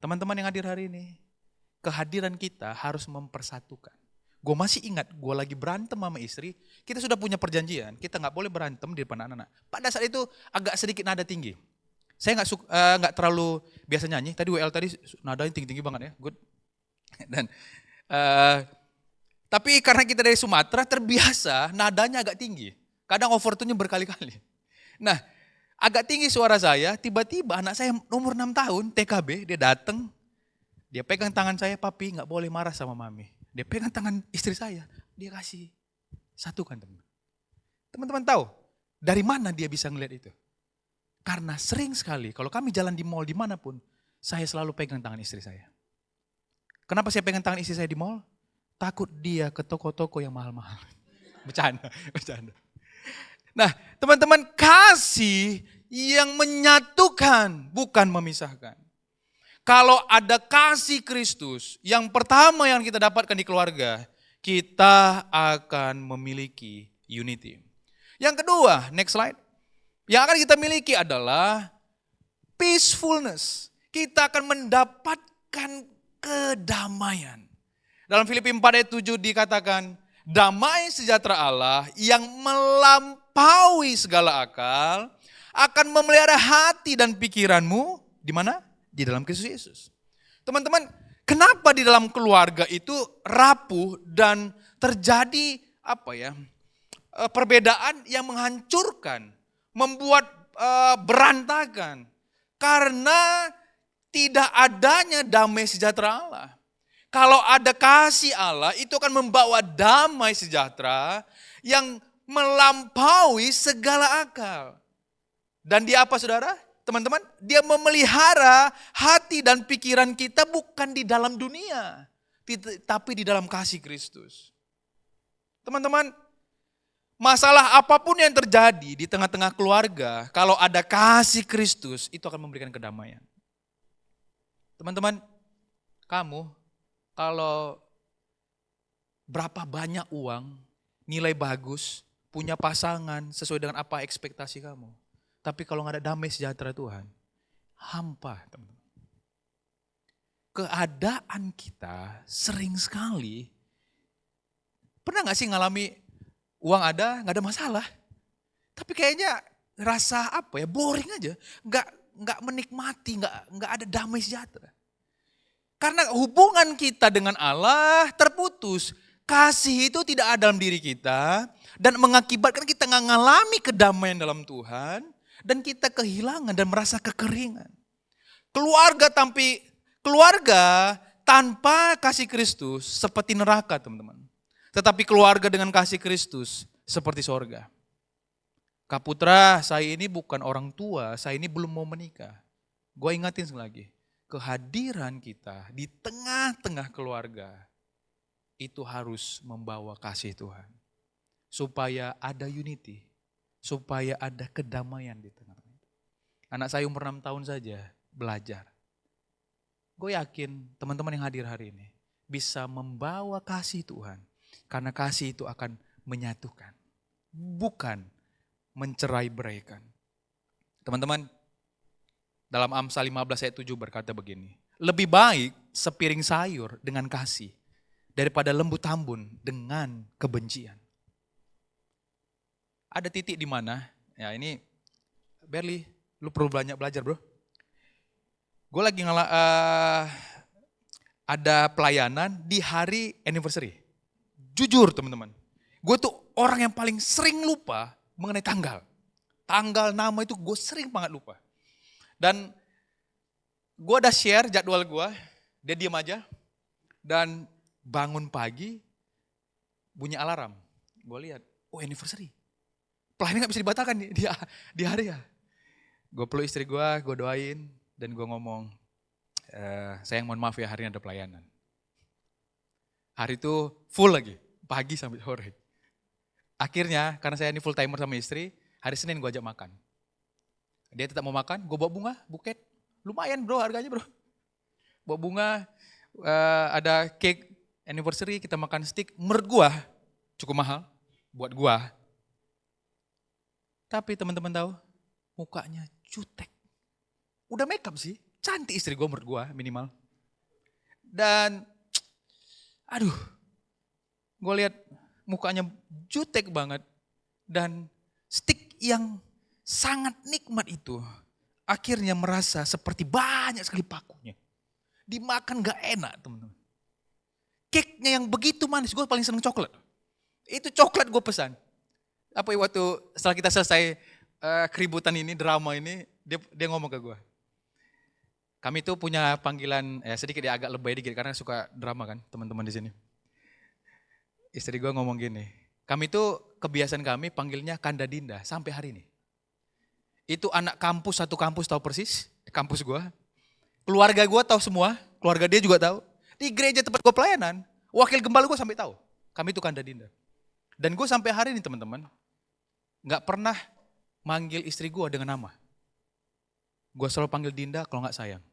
B: Teman-teman yang hadir hari ini, kehadiran kita harus mempersatukan. Gue masih ingat, gue lagi berantem sama istri, kita sudah punya perjanjian, kita gak boleh berantem di depan anak-anak. Pada saat itu agak sedikit nada tinggi. Saya gak terlalu biasa nyanyi, tadi WL tadi nadanya tinggi-tinggi banget ya, good. Dan tapi karena kita dari Sumatera terbiasa nadanya agak tinggi. Kadang overtone-nya berkali-kali. Nah, agak tinggi suara saya, tiba-tiba anak saya umur 6 tahun, TKB, dia datang, dia pegang tangan saya, papi gak boleh marah sama mami. Dia pegang tangan istri saya, dia kasih satukan teman. Teman-teman tahu, dari mana dia bisa ngeliat itu? Karena sering sekali, kalau kami jalan di mall dimanapun, saya selalu pegang tangan istri saya. Kenapa saya pegang tangan istri saya di mall? Takut dia ke toko-toko yang mahal-mahal. Bercanda. Nah, teman-teman, kasih yang menyatukan, bukan memisahkan. Kalau ada kasih Kristus, yang pertama yang kita dapatkan di keluarga, kita akan memiliki unity. Yang kedua, next slide. Yang akan kita miliki adalah peacefulness. Kita akan mendapatkan kedamaian. Dalam Filipi 4 ayat 7 dikatakan, damai sejahtera Allah yang melampaui segala akal akan memelihara hati dan pikiranmu di mana? Di dalam Kristus Yesus. Teman-teman, kenapa di dalam keluarga itu rapuh dan terjadi perbedaan yang menghancurkan, membuat berantakan? Karena tidak adanya damai sejahtera Allah. Kalau ada kasih Allah, itu akan membawa damai sejahtera yang melampaui segala akal. Dan dia apa saudara? Teman-teman, dia memelihara hati dan pikiran kita bukan di dalam dunia, tapi di dalam kasih Kristus. Teman-teman, masalah apapun yang terjadi di tengah-tengah keluarga, kalau ada kasih Kristus, itu akan memberikan kedamaian. Teman-teman, kamu kalau berapa banyak uang, nilai bagus, punya pasangan sesuai dengan apa ekspektasi kamu. Tapi kalau nggak ada damai sejahtera Tuhan, hampa. Teman-teman. Keadaan kita sering sekali, pernah nggak sih ngalami uang ada, nggak ada masalah. Tapi kayaknya rasa boring aja, nggak menikmati, nggak ada damai sejahtera. Karena hubungan kita dengan Allah terputus. Kasih itu tidak ada dalam diri kita dan mengakibatkan kita nggak ngalami kedamaian dalam Tuhan dan kita kehilangan dan merasa kekeringan. Keluarga tanpa kasih Kristus seperti neraka, teman-teman. Tetapi keluarga dengan kasih Kristus seperti sorga. Kak Putra, saya ini bukan orang tua, saya ini belum mau menikah. Gue ingatin sekali lagi. Kehadiran kita di tengah-tengah keluarga itu harus membawa kasih Tuhan. Supaya ada unity, supaya ada kedamaian di tengah-tengah. Anak saya umur 6 tahun saja belajar. Gue yakin teman-teman yang hadir hari ini bisa membawa kasih Tuhan. Karena kasih itu akan menyatukan, bukan mencerai-beraikan. Teman-teman, dalam Amsal 15 ayat 7 berkata begini, lebih baik sepiring sayur dengan kasih daripada lembu tambun dengan kebencian. Ada titik di mana, ya ini Berli, lu perlu banyak belajar bro. Gue lagi ada pelayanan di hari anniversary. Jujur teman-teman, gue tuh orang yang paling sering lupa mengenai tanggal. Tanggal, nama itu gue sering banget lupa. Dan gue udah share jadwal gue, dia diam aja. Dan bangun pagi, bunyi alarm. Gue lihat, oh anniversary. Pelayanan gak bisa dibatalkan di hari ya. Gue peluk istri gue doain. Dan gue ngomong, sayang mohon maaf ya hari ini ada pelayanan. Hari itu full lagi, pagi sampai sore. Akhirnya karena saya ini full timer sama istri, hari Senin gue ajak makan. Dia tetap mau makan, gue bawa bunga, buket. Lumayan bro harganya bro. Bawa bunga, ada cake anniversary, kita makan steak. Menurut gue cukup mahal buat gue. Tapi teman-teman tahu, mukanya jutek. Udah make up sih, cantik istri gue menurut gue minimal. Dan aduh, gue lihat mukanya jutek banget. Dan steak yang sangat nikmat itu akhirnya merasa seperti banyak sekali pakunya. Dimakan gak enak teman-teman. Cake-nya yang begitu manis, gue paling seneng coklat. Itu coklat gue pesan. Waktu setelah kita selesai keributan ini, drama ini, dia ngomong ke gue. Kami tuh punya panggilan, sedikit ya agak lebay dikit karena suka drama kan teman-teman di sini. Istri gue ngomong gini, kami tuh kebiasaan kami panggilnya Kanda Dinda sampai hari ini. Itu anak kampus, satu kampus tahu persis, kampus gue. Keluarga gue tahu semua, keluarga dia juga tahu. Di gereja tempat gue pelayanan, wakil gembala gue sampai tahu. Kami itu Kanda Dinda. Dan gue sampai hari ini teman-teman, gak pernah manggil istri gue dengan nama. Gue selalu panggil Dinda kalau gak sayang.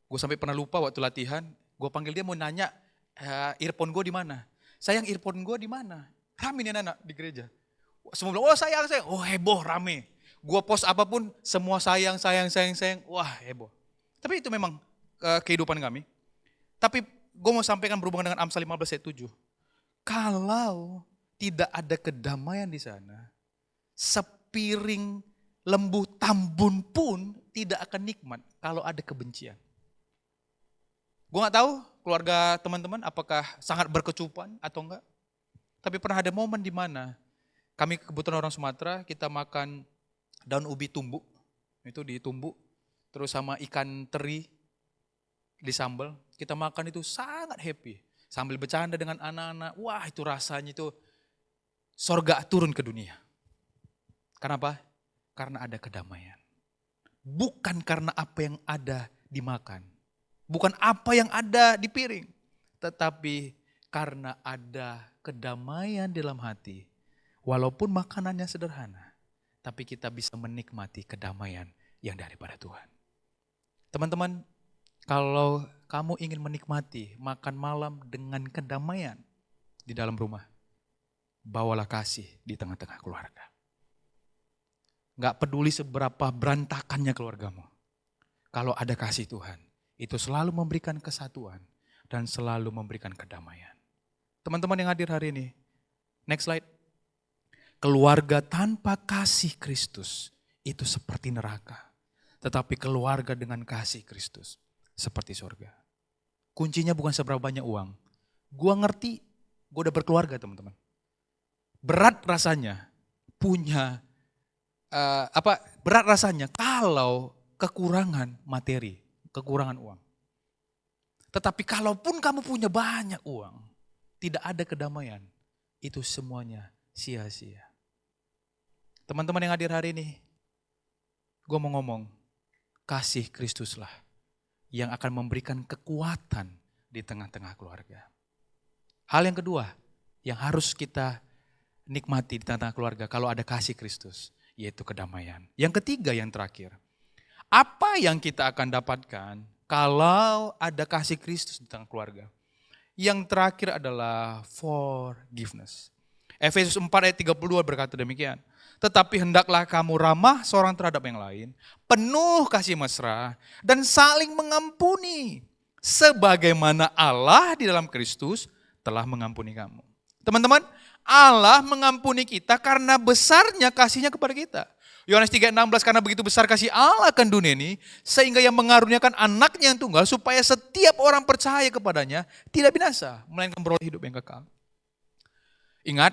B: Gue sampai pernah lupa waktu latihan, gue panggil dia mau nanya, earphone gue di mana? Sayang earphone gue di mana? Rame nih anak di gereja. Semua bilang, oh sayang, oh heboh, rame. Gua post apapun, semua sayang. Wah, heboh. Tapi itu memang kehidupan kami. Tapi gue mau sampaikan berhubungan dengan Amsal 15 ayat 7. Kalau tidak ada kedamaian di sana, sepiring lembu tambun pun tidak akan nikmat kalau ada kebencian. Gue gak tahu keluarga teman-teman apakah sangat berkecupan atau enggak. Tapi pernah ada momen di mana kami kebetulan orang Sumatera, kita makan daun ubi tumbuk, itu ditumbuk, terus sama ikan teri disambal, kita makan itu sangat happy. Sambil bercanda dengan anak-anak, wah itu rasanya itu sorga turun ke dunia. Kenapa? Karena ada kedamaian. Bukan karena apa yang ada dimakan. Bukan apa yang ada di piring. Tetapi karena ada kedamaian dalam hati. Walaupun makanannya sederhana. Tapi kita bisa menikmati kedamaian yang daripada Tuhan. Teman-teman, kalau kamu ingin menikmati makan malam dengan kedamaian di dalam rumah, bawalah kasih di tengah-tengah keluarga. Gak peduli seberapa berantakannya keluargamu. Kalau ada kasih Tuhan, itu selalu memberikan kesatuan dan selalu memberikan kedamaian. Teman-teman yang hadir hari ini, next slide. Keluarga tanpa kasih Kristus itu seperti neraka. Tetapi keluarga dengan kasih Kristus seperti surga. Kuncinya bukan seberapa banyak uang. Gua ngerti, gua udah berkeluarga teman-teman. Berat rasanya punya, berat rasanya kalau kekurangan materi, kekurangan uang. Tetapi kalaupun kamu punya banyak uang, tidak ada kedamaian, itu semuanya sia-sia. Teman-teman yang hadir hari ini, gua mau ngomong, kasih Kristuslah yang akan memberikan kekuatan di tengah-tengah keluarga. Hal yang kedua yang harus kita nikmati di tengah-tengah keluarga kalau ada kasih Kristus, yaitu kedamaian. Yang ketiga yang terakhir, apa yang kita akan dapatkan kalau ada kasih Kristus di tengah keluarga? Yang terakhir adalah forgiveness. Efesus 4 ayat 32 berkata demikian. Tetapi hendaklah kamu ramah seorang terhadap yang lain, penuh kasih mesra, dan saling mengampuni. Sebagaimana Allah di dalam Kristus telah mengampuni kamu. Teman-teman, Allah mengampuni kita karena besarnya kasihnya kepada kita. Yohanes 3:16, karena begitu besar kasih Allah akan dunia ini, sehingga yang mengaruniakan anaknya yang tunggal, supaya setiap orang percaya kepadanya tidak binasa, melainkan beroleh hidup yang kekal. Ingat,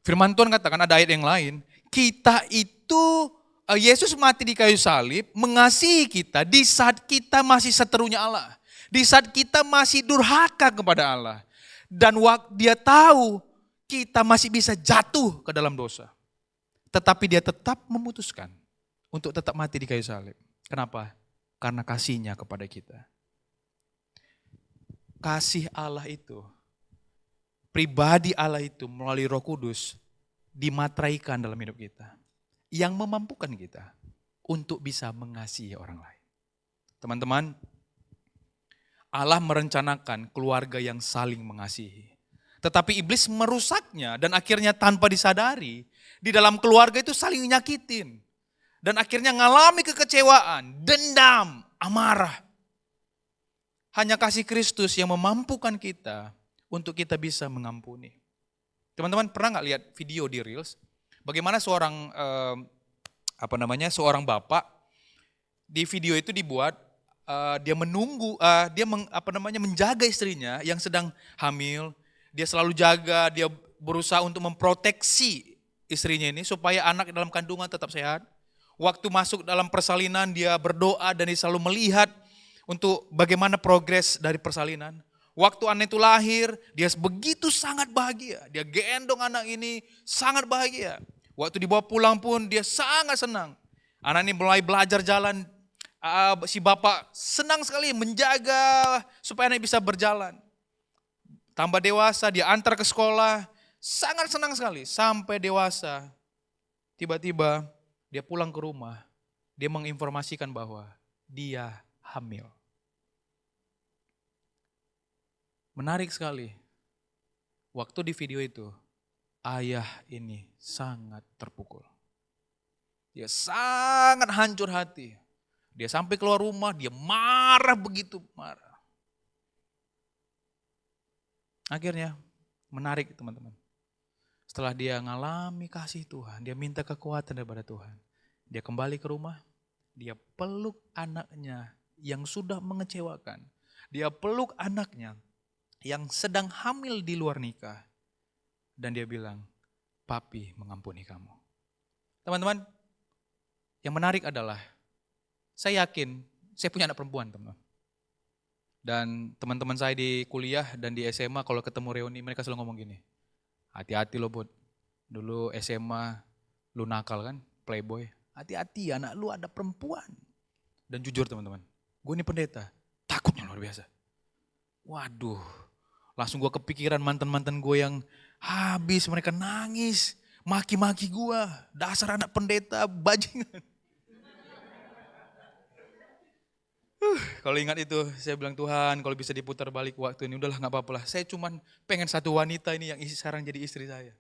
B: firman Tuhan katakan ada ayat yang lain, kita itu, Yesus mati di kayu salib, mengasihi kita di saat kita masih seterunya Allah. Di saat kita masih durhaka kepada Allah. Dan dia tahu kita masih bisa jatuh ke dalam dosa. Tetapi dia tetap memutuskan untuk tetap mati di kayu salib. Kenapa? Karena kasihnya kepada kita. Kasih Allah itu, pribadi Allah itu melalui Roh Kudus dimateraikan dalam hidup kita. Yang memampukan kita untuk bisa mengasihi orang lain. Teman-teman, Allah merencanakan keluarga yang saling mengasihi. Tetapi iblis merusaknya dan akhirnya tanpa disadari, di dalam keluarga itu saling nyakitin. Dan akhirnya ngalami kekecewaan, dendam, amarah. Hanya kasih Kristus yang memampukan kita untuk kita bisa mengampuni. Teman-teman pernah nggak lihat video di Reels? Bagaimana seorang seorang bapak di video itu dibuat dia menunggu, menjaga istrinya yang sedang hamil. Dia selalu jaga, dia berusaha untuk memproteksi istrinya ini supaya anak dalam kandungan tetap sehat. Waktu masuk dalam persalinan dia berdoa dan dia selalu melihat untuk bagaimana progres dari persalinan. Waktu anak itu lahir, dia begitu sangat bahagia. Dia gendong anak ini, sangat bahagia. Waktu dibawa pulang pun dia sangat senang. Anak ini mulai belajar jalan, si bapak senang sekali menjaga supaya anak bisa berjalan. Tambah dewasa, dia antar ke sekolah, sangat senang sekali. Sampai dewasa, tiba-tiba dia pulang ke rumah, dia menginformasikan bahwa dia hamil. Menarik sekali. Waktu di video itu, ayah ini sangat terpukul. Dia sangat hancur hati. Dia sampai keluar rumah, dia marah begitu marah. Akhirnya menarik teman-teman. Setelah dia ngalami kasih Tuhan, dia minta kekuatan daripada Tuhan. Dia kembali ke rumah, dia peluk anaknya yang sudah mengecewakan. Dia peluk anaknya yang sedang hamil di luar nikah. Dan dia bilang, papi mengampuni kamu. Teman-teman, yang menarik adalah, saya yakin, saya punya anak perempuan teman-teman. Dan teman-teman saya di kuliah dan di SMA kalau ketemu reuni mereka selalu ngomong gini, hati-hati lo Bud, dulu SMA lu nakal kan, playboy. Hati-hati anak lu ada perempuan. Dan jujur teman-teman, gue ini pendeta, takutnya luar biasa. Waduh, langsung gue kepikiran mantan-mantan gue yang habis mereka nangis, maki-maki gue, dasar anak pendeta bajingan. Kalau ingat itu, saya bilang Tuhan kalau bisa diputar balik waktu ini, udahlah gak apa-apa lah. Saya cuman pengen satu wanita ini yang sekarang jadi istri saya.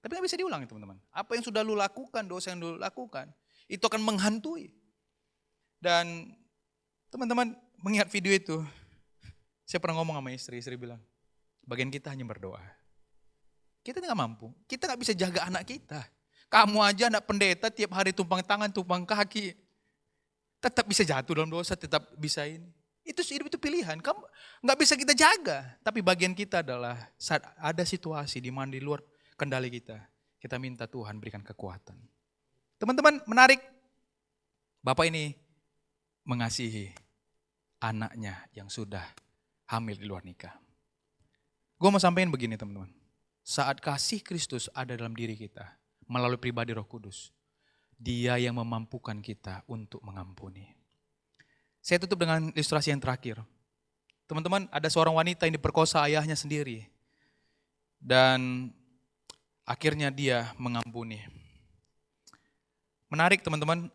B: Tapi gak bisa diulang teman-teman. Apa yang sudah lu lakukan, dosa yang lu lakukan, itu akan menghantui. Dan teman-teman mengingat video itu, saya pernah ngomong sama istri bilang, bagian kita hanya berdoa. Kita gak mampu, kita gak bisa jaga anak kita. Kamu aja anak pendeta tiap hari tumpang tangan, tumpang kaki. Tetap bisa jatuh dalam dosa, tetap bisa ini. Itu hidup itu pilihan, kamu nggak bisa kita jaga. Tapi bagian kita adalah saat ada situasi di mana di luar kendali kita minta Tuhan berikan kekuatan. Teman-teman menarik, Bapak ini mengasihi anaknya yang sudah hamil di luar nikah. Gue mau sampaikan begini teman-teman, saat kasih Kristus ada dalam diri kita melalui pribadi Roh Kudus, Dia yang memampukan kita untuk mengampuni. Saya tutup dengan ilustrasi yang terakhir. Teman-teman, ada seorang wanita yang diperkosa ayahnya sendiri. Dan akhirnya dia mengampuni. Menarik teman-teman,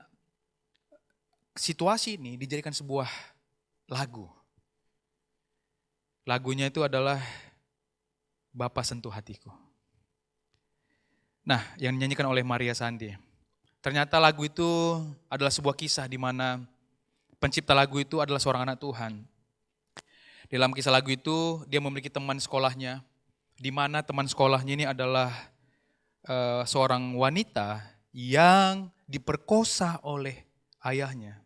B: situasi ini dijadikan sebuah lagu. Lagunya itu adalah Bapa Sentuh Hatiku. Nah, yang dinyanyikan oleh Maria Sandi. Ternyata lagu itu adalah sebuah kisah di mana pencipta lagu itu adalah seorang anak Tuhan. Dalam kisah lagu itu dia memiliki teman sekolahnya, di mana teman sekolahnya ini adalah seorang wanita yang diperkosa oleh ayahnya.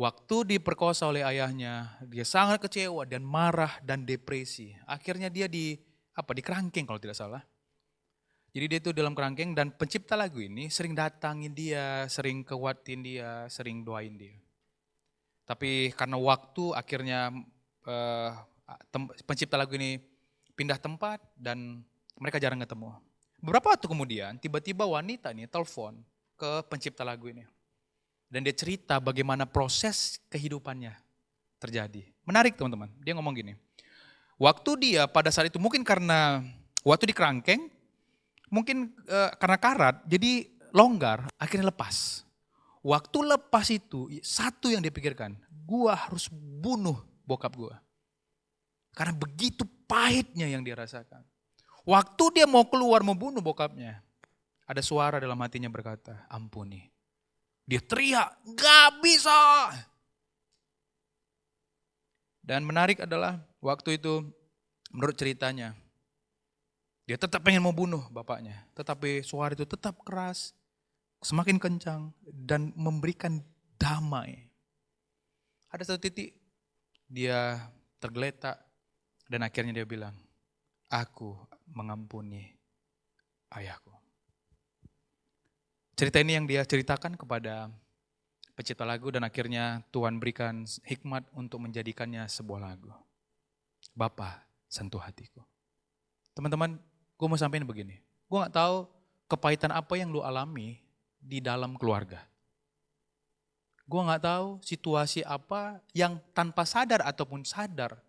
B: Waktu diperkosa oleh ayahnya, dia sangat kecewa dan marah dan depresi. Akhirnya dia dikerangkeng kalau tidak salah. Jadi dia itu dalam kerangkeng dan pencipta lagu ini sering datangin dia, sering kuatin dia, sering doain dia. Tapi karena waktu akhirnya pencipta lagu ini pindah tempat dan mereka jarang ketemu. Beberapa waktu kemudian tiba-tiba wanita ini telepon ke pencipta lagu ini. Dan dia cerita bagaimana proses kehidupannya terjadi. Menarik teman-teman, dia ngomong gini. Waktu dia pada saat itu mungkin karena waktu di kerangkeng, mungkin karena karat, jadi longgar, akhirnya lepas. Waktu lepas itu, satu yang dipikirkan, gua harus bunuh bokap gua. Karena begitu pahitnya yang dia rasakan. Waktu dia mau keluar mau bunuh bokapnya, ada suara dalam hatinya berkata, ampuni. Dia teriak, gak bisa. Dan menarik adalah waktu itu, menurut ceritanya, dia tetap pengen mau bunuh bapaknya, tetapi suara itu tetap keras, semakin kencang, dan memberikan damai. Ada satu titik, dia tergeletak, dan akhirnya dia bilang, aku mengampuni ayahku. Cerita ini yang dia ceritakan kepada pencipta lagu, dan akhirnya Tuhan berikan hikmat untuk menjadikannya sebuah lagu. Bapa, sentuh hatiku. Teman-teman, gue mau sampaikan begini, gue gak tahu kepahitan apa yang lu alami di dalam keluarga. Gue gak tahu situasi apa yang tanpa sadar ataupun sadar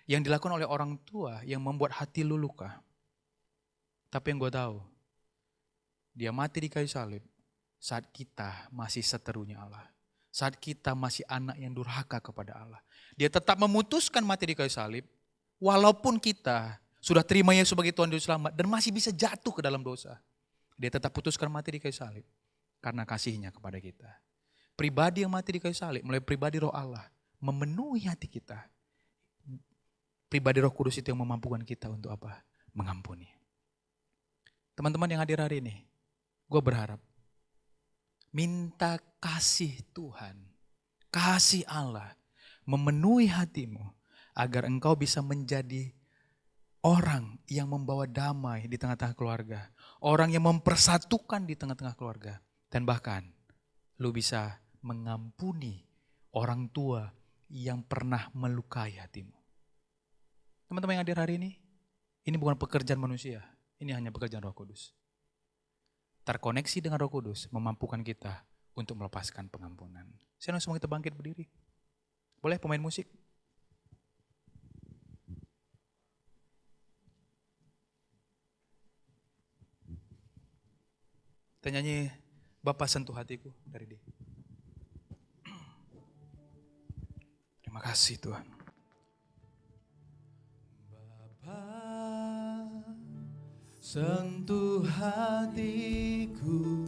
B: yang dilakukan oleh orang tua yang membuat hati lu luka. Tapi yang gue tahu, dia mati di kayu salib saat kita masih seterunya Allah. Saat kita masih anak yang durhaka kepada Allah. Dia tetap memutuskan mati di kayu salib walaupun kita sudah terima Yesus sebagai Tuhan dan Juru Selamat dan masih bisa jatuh ke dalam dosa. Dia tetap putuskan mati di kayu salib. karena kasihnya kepada kita. Pribadi yang mati di kayu salib, mulai pribadi Roh Allah, memenuhi hati kita. Pribadi Roh Kudus itu yang memampukan kita untuk apa? Mengampuni. Teman-teman yang hadir hari ini, gue berharap minta kasih Tuhan, kasih Allah memenuhi hatimu agar engkau bisa menjadi orang yang membawa damai di tengah-tengah keluarga, orang yang mempersatukan di tengah-tengah keluarga, dan bahkan lu bisa mengampuni orang tua yang pernah melukai hatimu. Teman-teman yang hadir hari ini bukan pekerjaan manusia, ini hanya pekerjaan Roh Kudus. Terkoneksi dengan Roh Kudus memampukan kita untuk melepaskan pengampunan. Saya langsung kita bangkit berdiri. Boleh pemain musik? Kita nyanyi Bapa Sentuh Hatiku dari dia. Terima kasih Tuhan. Bapa sentuh hatiku,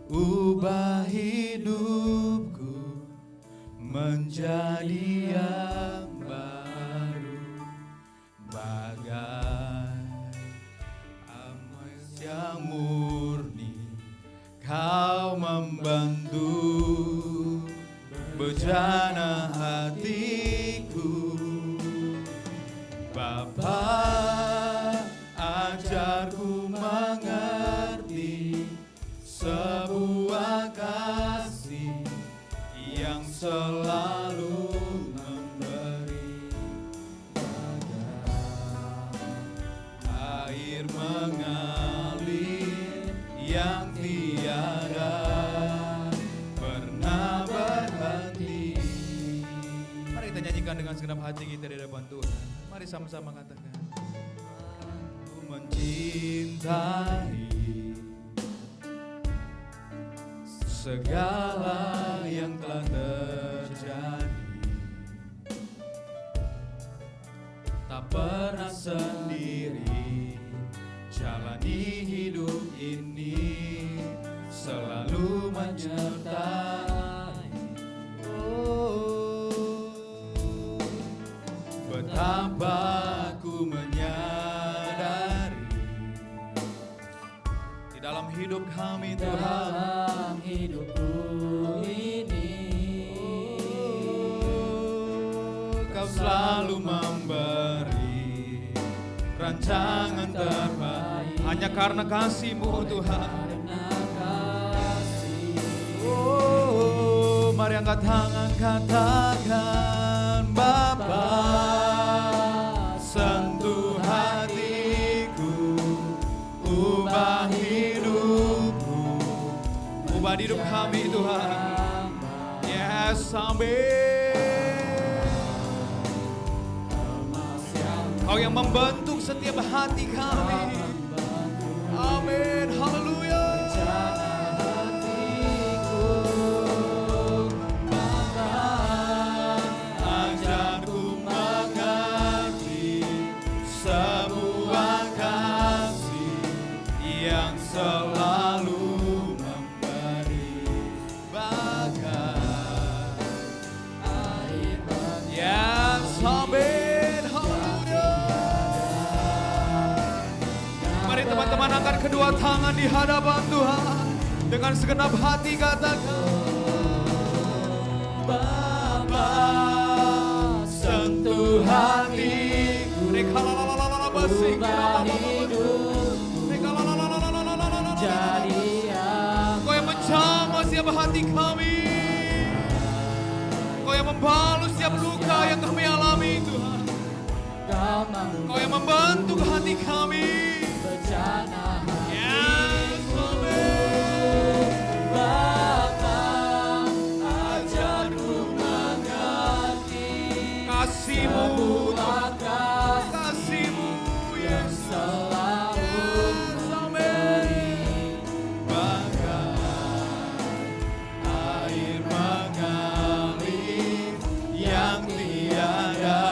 B: ubah hidupku menjadi yang baru, bagai amas yang murni. Kau membantu bejana hatiku. Bapa, ajarku mengerti sebuah kasih yang selalu memberi, bagai air mengalir yang tiada pernah berhenti. Mari kita nyanyikan dengan segenap hati kita di hadapan Tuhan. Mari sama-sama katakan, aku mencintai segala yang telah terjadi, tak pernah sendiri jalani hidup ini, selalu menyertai. Oh, betapa aku menyadari di dalam hidup kami Tuhan, dalam hidupku ini, Kau selalu memberi rancangan terbaik, hanya karena kasih-Mu Tuhan. Oh, mari angkat tangan katakan, Bapa sentuh hatiku, ubah hidupku, ubah hidup kami Tuhan. Yes, amin. Kau yang membentuk setiap hati kami. Amin, haleluya. Ajarku mengerti sebuah kasih yang selalu memberi, bagai air yang amin, haleluya. Mari teman-teman angkat kedua tangan di hadapan Tuhan dengan segenap hati katakan, Bapa sentuh hatiku, ubah hidupku jadi yang Kau yang menjamah setiap hati kami, Kau yang membalut setiap luka yang kami alami Tuhan, Kau yang membentuk hati kami. Yes, amin. Bapa, ajarku mengerti kasih-Mu, kasih-Mu yang selalu memberi, bagai air mengalir yang tiada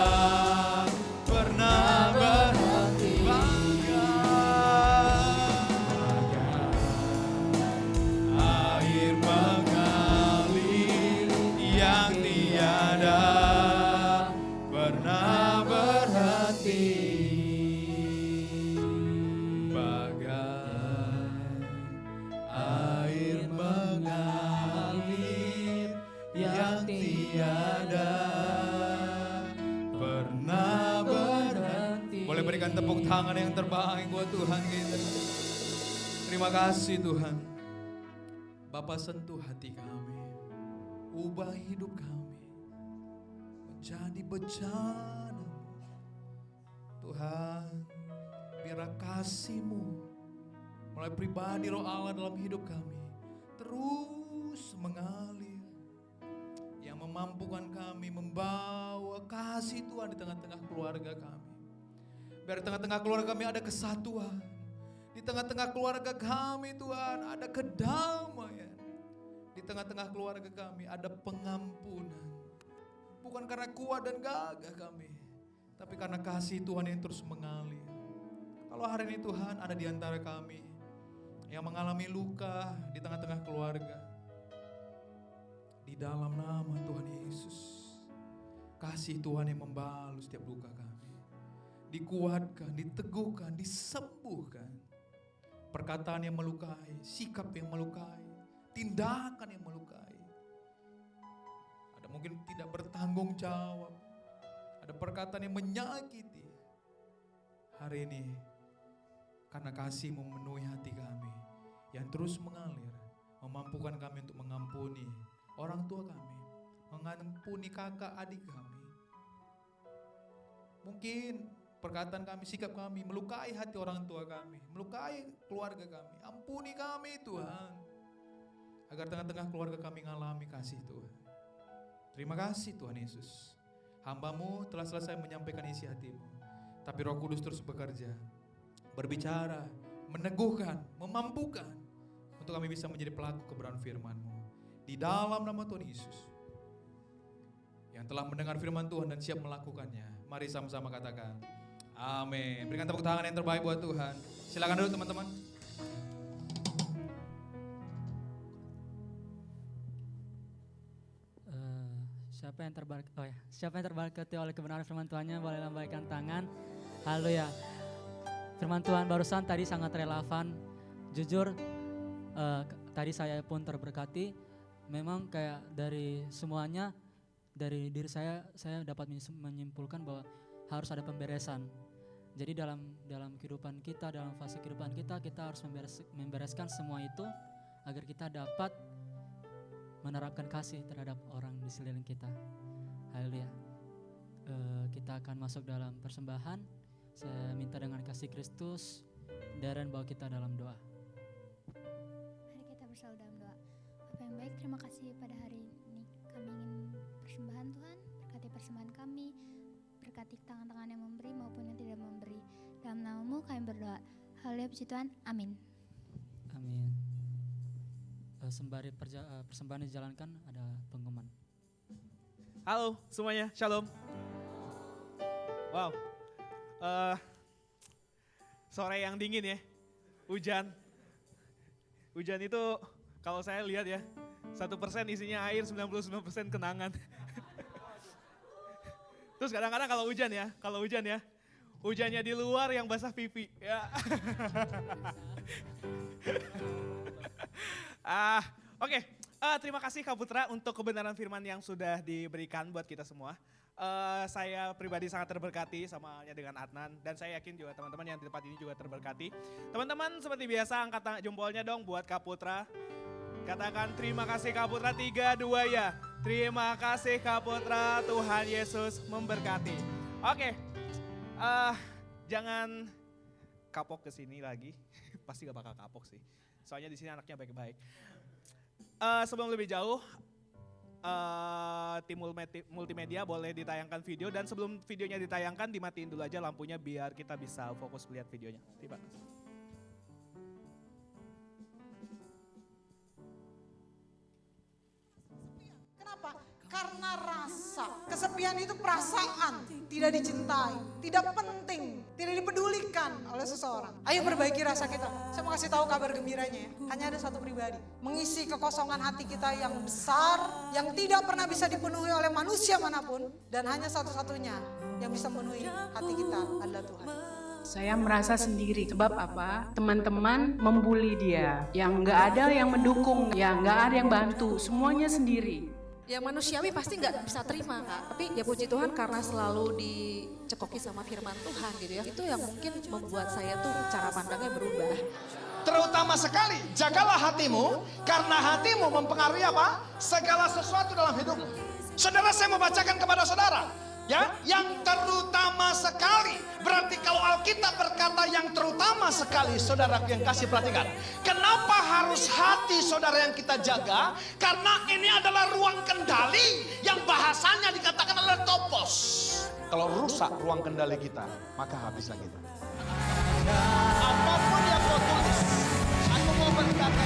B: pernah berhenti, bagai Boleh berikan tepuk tangan yang terbaik buat Tuhan kita. Terima kasih Tuhan. Bapa sentuh hati kami. Ubah hidup kami menjadi bejana. Tuhan, biar kasih-Mu mulai pribadi Roh Allah dalam hidup kami terus mengalir, yang memampukan kami membawa kasih Tuhan di tengah-tengah keluarga kami. Biar di tengah-tengah keluarga kami ada kesatuan, di tengah-tengah keluarga kami Tuhan ada kedamaian, di tengah-tengah keluarga kami ada pengampunan. Bukan karena kuat dan gagah kami, tapi karena kasih Tuhan yang terus mengalir. Kalau hari ini Tuhan ada di antara kami yang mengalami luka di tengah-tengah keluarga, di dalam nama Tuhan Yesus, kasih Tuhan yang membalas setiap luka kami, dikuatkan, diteguhkan, disembuhkan. Perkataan yang melukai, sikap yang melukai, tindakan yang melukai. Ada mungkin tidak bertanggung jawab, ada perkataan yang menyakiti. Hari ini karena kasih memenuhi hati kami yang terus mengalir, memampukan kami untuk mengampuni orang tua kami, mengampuni kakak adik kami. Mungkin perkataan kami, sikap kami melukai hati orang tua kami, melukai keluarga kami. Ampuni kami Tuhan, agar tengah-tengah keluarga kami mengalami kasih Tuhan. Terima kasih Tuhan Yesus. Hamba-Mu telah selesai menyampaikan isi hati-Mu, tapi Roh Kudus terus bekerja, berbicara, meneguhkan, memampukan untuk kami bisa menjadi pelaku kebenaran firman-Mu. Di dalam nama Tuhan Yesus, yang telah mendengar firman Tuhan dan siap melakukannya, mari sama-sama katakan amin. Berikan tepuk tangan yang terbaik buat Tuhan. Silakan duduk teman-teman.
A: Siapa yang terberkati oleh kebenaran firman Tuhannya boleh lambaikan tangan. Haleluya. Firman Tuhan barusan tadi sangat relevan. Jujur tadi saya pun terberkati. Memang kayak dari semuanya, dari diri saya dapat menyimpulkan bahwa harus ada pemberesan. Jadi dalam kehidupan kita, dalam fase kehidupan kita harus membereskan semua itu agar kita dapat menerapkan kasih terhadap orang di sekeliling kita. Haleluya. Kita akan masuk dalam persembahan. Saya minta dengan kasih Kristus, Darren bawa kita dalam doa.
C: Mari kita bersatu dalam doa. Bapa yang baik, terima kasih pada hari ini kami ingin persembahan Tuhan. Berkati persembahan kami, berkati tangan-tangan yang memberi maupun yang tidak memberi. Dalam nama-Mu kami berdoa. Haleluya, puji Tuhan, amin.
A: Amin. Sembari persembahan dijalankan, ada pengumuman.
D: Halo semuanya, shalom. Wow, sore yang dingin ya, hujan. Hujan itu kalau saya lihat ya, 1% isinya air, 99% kenangan. Terus kadang-kadang kalau hujan ya, hujannya di luar yang basah pipi. Ya. Oke. Terima kasih Kak Putra untuk kebenaran firman yang sudah diberikan buat kita semua. Saya pribadi sangat terberkati sama halnya dengan Adnan, dan saya yakin juga teman-teman yang di tempat ini juga terberkati. Teman-teman seperti biasa angkat jempolnya dong buat Kak Putra. Katakan terima kasih Kak Putra, 3, 2 ya. Terima kasih Kak Putra, Tuhan Yesus memberkati. Oke, jangan kapok ke sini lagi. Pasti gak bakal kapok sih. Soalnya di sini anaknya baik-baik. Sebelum lebih jauh, tim multimedia boleh ditayangkan video, dan sebelum videonya ditayangkan dimatiin dulu aja lampunya biar kita bisa fokus melihat videonya. Terima kasih.
E: Kenapa? Karena rasa. Kesepian itu perasaan, tidak dicintai, tidak penting, tidak dipedulikan oleh seseorang. Ayo perbaiki rasa kita. Saya mau kasih tahu kabar gembiranya ya. Hanya ada satu pribadi. Mengisi kekosongan hati kita yang besar, yang tidak pernah bisa dipenuhi oleh manusia manapun. Dan hanya satu-satunya yang bisa memenuhi hati kita adalah Tuhan.
F: Saya merasa sendiri, sebab apa? Teman-teman membuli dia, yang nggak ada yang mendukung, yang nggak ada yang bantu, semuanya sendiri.
G: Ya manusiawi pasti nggak bisa terima Kak, tapi ya puji Tuhan karena selalu dicekoki sama firman Tuhan gitu ya. Itu yang mungkin membuat saya tuh cara pandangnya berubah.
H: Terutama sekali, jagalah hatimu, karena hatimu mempengaruhi apa? Segala sesuatu dalam hidupmu. Saudara, saya mau bacakan kepada saudara. Ya, yang terutama sekali. Berarti kalau Alkitab berkata yang terutama sekali, saudara yang kasih perhatikan. Kenapa harus hati saudara yang kita jaga? Karena ini adalah ruang kendali yang bahasanya dikatakan adalah topos. Kalau rusak ruang kendali kita, maka habislah kita. Apapun yang kau tulis, aku mau berkata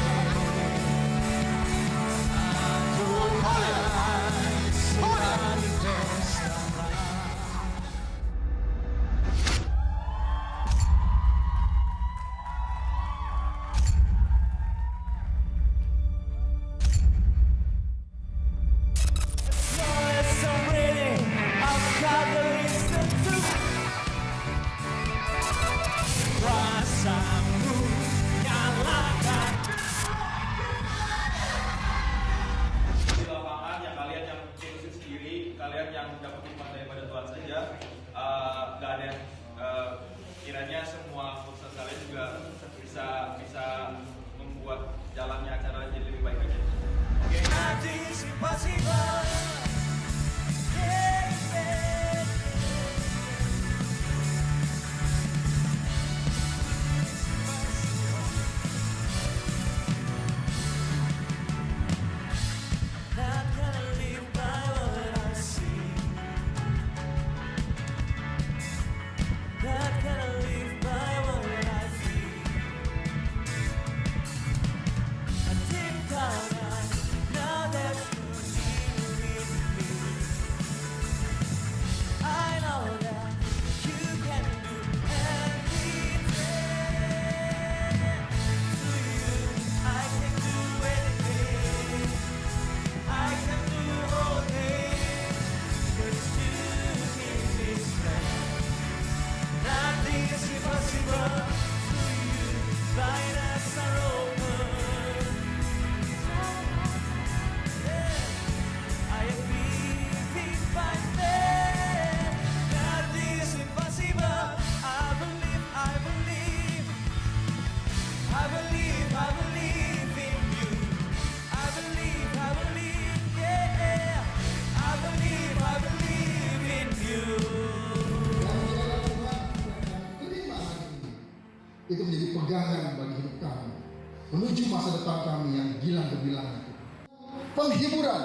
H: kiranya semua urusan kalian juga bisa membuat jalannya acara jadi lebih baik aja.
I: Itu menjadi pegangan bagi hidup kami menuju masa depan kami yang gilang gemilang itu. Penghiburan,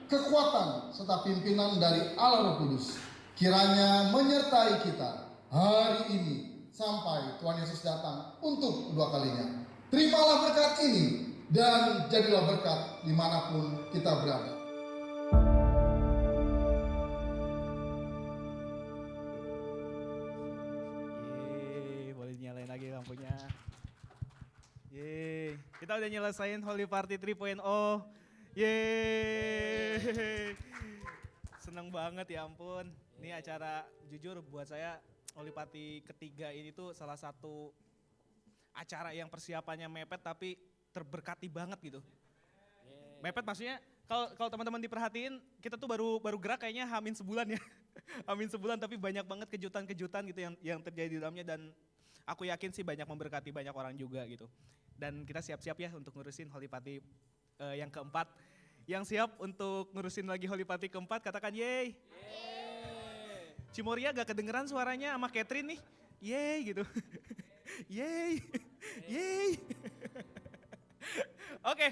I: kekuatan serta pimpinan dari Allah Roh Kudus kiranya menyertai kita hari ini sampai Tuhan Yesus datang untuk kedua kalinya. Terimalah berkat ini dan jadilah berkat dimanapun kita berada.
D: Lampunya. Yeay. Kita udah nyelesain Holy Party 3.0. Yeay. Seneng banget ya ampun. Ini acara jujur buat saya Holy Party ketiga ini tuh salah satu acara yang persiapannya mepet tapi terberkati banget gitu. Mepet maksudnya kalau teman-teman diperhatiin kita tuh baru gerak kayaknya hamin sebulan ya. Hamin sebulan tapi banyak banget kejutan-kejutan gitu yang terjadi di dalamnya dan aku yakin sih banyak memberkati banyak orang juga gitu. Dan kita siap-siap ya untuk ngurusin Holy Party yang keempat. Yang siap untuk ngurusin lagi Holy Party keempat katakan yeay. Cimoria gak kedengeran suaranya sama Catherine nih. Yeay gitu. Yeay. Yeay. Oke,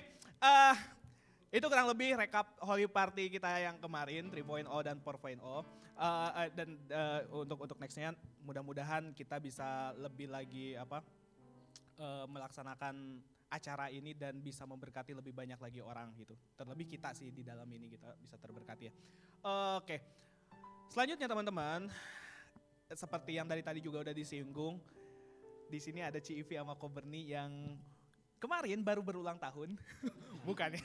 D: itu kurang lebih rekap Holy Party kita yang kemarin 3.0 dan 4.0. Dan untuk nextnya mudah-mudahan kita bisa lebih lagi melaksanakan acara ini dan bisa memberkati lebih banyak lagi orang gitu. Terlebih kita sih di dalam ini kita bisa terberkati ya. Oke. Selanjutnya teman-teman, seperti yang dari tadi juga udah disinggung, di sini ada Ci Ivi sama Ko Berni yang kemarin baru berulang tahun. Bukan ya.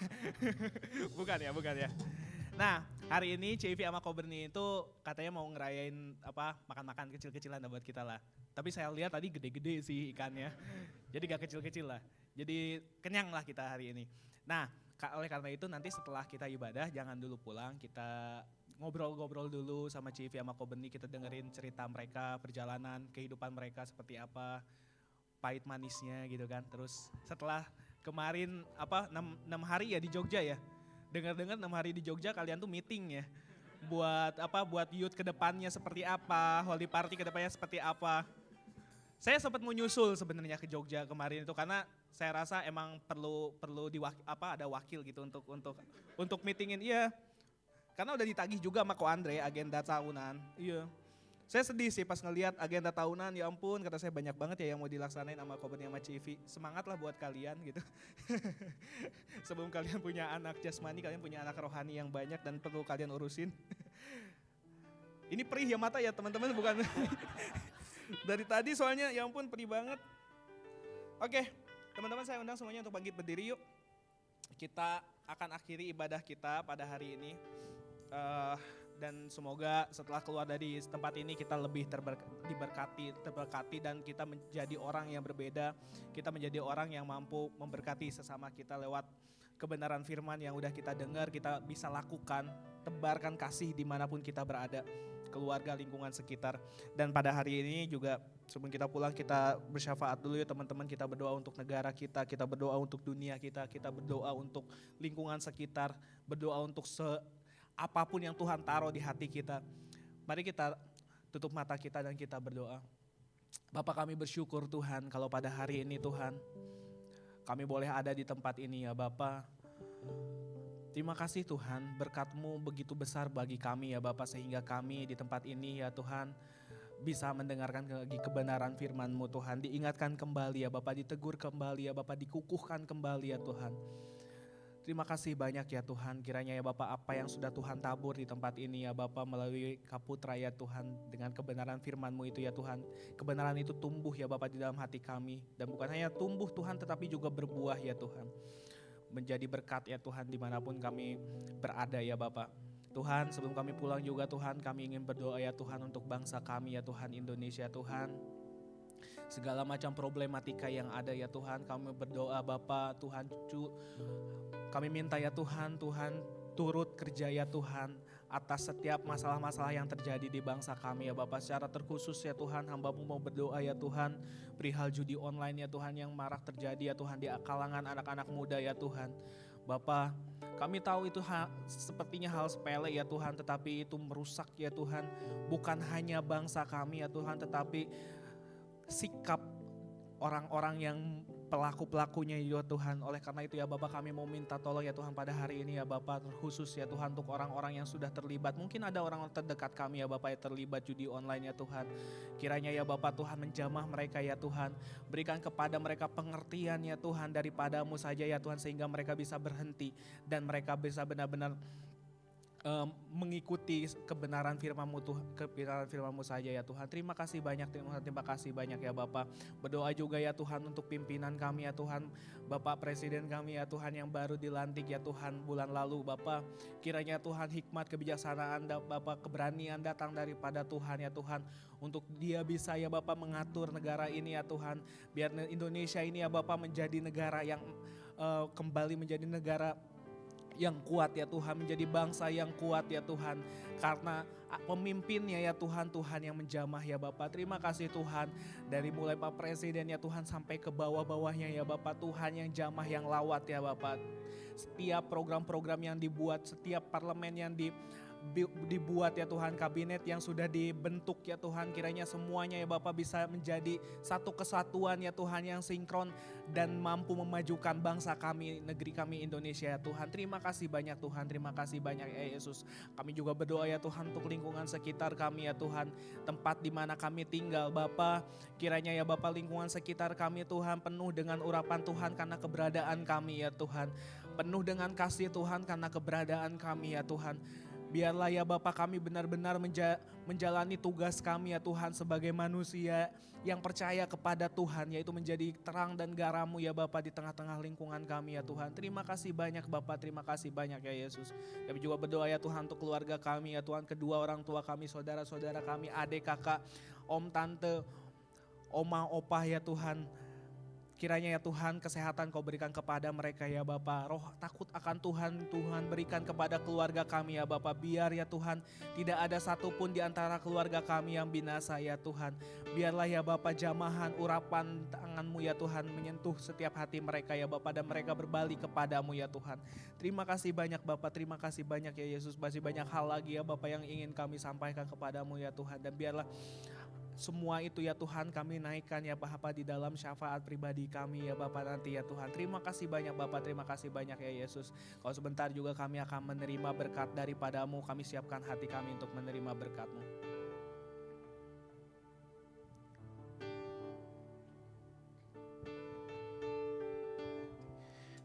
D: Bukan ya. Nah, hari ini Ci Ivi sama Ko Berni itu katanya mau ngerayain makan-makan kecil-kecilan buat kita lah. Tapi saya lihat tadi gede-gede sih ikannya. Jadi gak kecil-kecil lah. Jadi kenyang lah kita hari ini. Nah, oleh karena itu nanti setelah kita ibadah jangan dulu pulang, kita ngobrol-ngobrol dulu sama Civi sama Kobeni, kita dengerin cerita mereka, perjalanan kehidupan mereka seperti apa, pahit manisnya gitu kan. Terus setelah kemarin 6 hari ya di Jogja ya. Dengar-dengar 6 hari di Jogja kalian tuh meeting ya. Buat youth ke depannya seperti apa, holy party ke depannya seperti apa. Saya sempat menyusul sebenarnya ke Jogja kemarin itu karena saya rasa emang perlu ada wakil gitu untuk meetingin. Iya. Karena udah ditagih juga sama Ko Andre agenda tahunan. Iya. Saya sedih sih pas ngelihat agenda tahunan, ya ampun kata saya banyak banget ya yang mau dilaksanain sama Kobeni sama Civi. Semangat lah buat kalian gitu. Sebelum kalian punya anak jasmani, kalian punya anak rohani yang banyak dan perlu kalian urusin. Ini perih ya mata ya teman-teman, bukan. Dari tadi soalnya ya ampun perih banget. Oke, teman-teman saya undang semuanya untuk bangkit berdiri yuk. Kita akan akhiri ibadah kita pada hari ini. Dan semoga setelah keluar dari tempat ini kita lebih terberkati dan kita menjadi orang yang berbeda. Kita menjadi orang yang mampu memberkati sesama kita lewat kebenaran firman yang udah kita dengar, kita bisa lakukan, tebarkan kasih dimanapun kita berada, keluarga, lingkungan sekitar. Dan pada hari ini juga sebelum kita pulang kita bersyafaat dulu ya teman-teman, kita berdoa untuk negara kita berdoa untuk dunia kita berdoa untuk lingkungan sekitar, berdoa untuk apapun yang Tuhan taruh di hati kita. Mari kita tutup mata kita dan kita berdoa. Bapa kami bersyukur Tuhan kalau pada hari ini Tuhan kami boleh ada di tempat ini ya Bapa. Terima kasih Tuhan, berkat-Mu begitu besar bagi kami ya Bapa, sehingga kami di tempat ini ya Tuhan bisa mendengarkan lagi kebenaran firman-Mu Tuhan, diingatkan kembali ya Bapa, ditegur kembali ya Bapa, dikukuhkan kembali ya Tuhan. Terima kasih banyak ya Tuhan, kiranya ya Bapa apa yang sudah Tuhan tabur di tempat ini ya Bapa melalui Kaputra ya Tuhan, dengan kebenaran firman-Mu itu ya Tuhan, kebenaran itu tumbuh ya Bapa di dalam hati kami, dan bukan hanya tumbuh Tuhan tetapi juga berbuah ya Tuhan, menjadi berkat ya Tuhan dimanapun kami berada ya Bapa. Tuhan sebelum kami pulang juga Tuhan kami ingin berdoa ya Tuhan untuk bangsa kami ya Tuhan, Indonesia Tuhan. Segala macam problematika yang ada ya Tuhan, kami berdoa Bapa Tuhan, kami minta ya Tuhan, Tuhan turut kerja ya Tuhan atas setiap masalah-masalah yang terjadi di bangsa kami ya Bapak. Secara terkhusus ya Tuhan, hamba-Mu mau berdoa ya Tuhan, perihal judi online ya Tuhan yang marak terjadi ya Tuhan di kalangan anak-anak muda ya Tuhan. Bapak, kami tahu itu sepertinya hal sepele ya Tuhan, tetapi itu merusak ya Tuhan, bukan hanya bangsa kami ya Tuhan, tetapi sikap orang-orang yang pelaku-pelakunya ya Tuhan. Oleh karena itu ya Bapak kami mau minta tolong ya Tuhan pada hari ini ya Bapak, khusus ya Tuhan untuk orang-orang yang sudah terlibat. Mungkin ada orang terdekat kami ya Bapak yang terlibat judi online ya Tuhan. Kiranya ya Bapak Tuhan menjamah mereka ya Tuhan. Berikan kepada mereka pengertian ya Tuhan daripada-Mu saja ya Tuhan, sehingga mereka bisa berhenti dan mereka bisa benar-benar mengikuti kebenaran firman-Mu Tuhan, kebenaran firman-Mu saja ya Tuhan. Terima kasih banyak ya Bapak. Berdoa juga ya Tuhan untuk pimpinan kami ya Tuhan, Bapak Presiden kami ya Tuhan yang baru dilantik ya Tuhan bulan lalu Bapak. Kiranya Tuhan hikmat kebijaksanaan Bapak, keberanian datang daripada Tuhan ya Tuhan, untuk dia bisa ya Bapak mengatur negara ini ya Tuhan, biar Indonesia ini ya Bapak menjadi negara yang kembali menjadi negara yang kuat ya Tuhan, menjadi bangsa yang kuat ya Tuhan, karena pemimpinnya ya Tuhan, Tuhan yang menjamah ya Bapak. Terima kasih Tuhan, dari mulai Pak Presiden ya Tuhan sampai ke bawah-bawahnya ya Bapak, Tuhan yang jamah, yang lawat ya Bapak. Setiap program-program yang dibuat, setiap parlemen yang dibuat ya Tuhan, kabinet yang sudah dibentuk ya Tuhan, kiranya semuanya ya Bapak bisa menjadi satu kesatuan ya Tuhan yang sinkron dan mampu memajukan bangsa kami, negeri kami Indonesia ya Tuhan. Terima kasih banyak Tuhan, terima kasih banyak ya Yesus. Kami juga berdoa ya Tuhan untuk lingkungan sekitar kami ya Tuhan, tempat di mana kami tinggal Bapak. Kiranya ya Bapak lingkungan sekitar kami Tuhan penuh dengan urapan Tuhan karena keberadaan kami ya Tuhan, penuh dengan kasih Tuhan karena keberadaan kami ya Tuhan. Biarlah ya Bapak kami benar-benar menjalani tugas kami ya Tuhan sebagai manusia yang percaya kepada Tuhan, yaitu menjadi terang dan garam-Mu ya Bapak di tengah-tengah lingkungan kami ya Tuhan. Terima kasih banyak Bapak, terima kasih banyak ya Yesus. Kami juga berdoa ya Tuhan untuk keluarga kami ya Tuhan, kedua orang tua kami, saudara-saudara kami, adik, kakak, om, tante, oma, opah ya Tuhan. Kiranya ya Tuhan kesehatan Kau berikan kepada mereka ya Bapa. Roh takut akan Tuhan, Tuhan berikan kepada keluarga kami ya Bapa. Biar ya Tuhan tidak ada satupun di antara keluarga kami yang binasa ya Tuhan. Biarlah ya Bapa jamahan urapan tangan-Mu ya Tuhan menyentuh setiap hati mereka ya Bapa. Dan mereka berbalik kepada-Mu ya Tuhan. Terima kasih banyak Bapa, terima kasih banyak ya Yesus. Masih banyak hal lagi ya Bapa yang ingin kami sampaikan kepada-Mu ya Tuhan. Dan biarlah semua itu ya Tuhan kami naikkan ya Bapa di dalam syafaat pribadi kami ya Bapa nanti ya Tuhan. Terima kasih banyak Bapa, terima kasih banyak ya Yesus. Kalau sebentar juga kami akan menerima berkat daripada-Mu, kami siapkan hati kami untuk menerima berkat-Mu.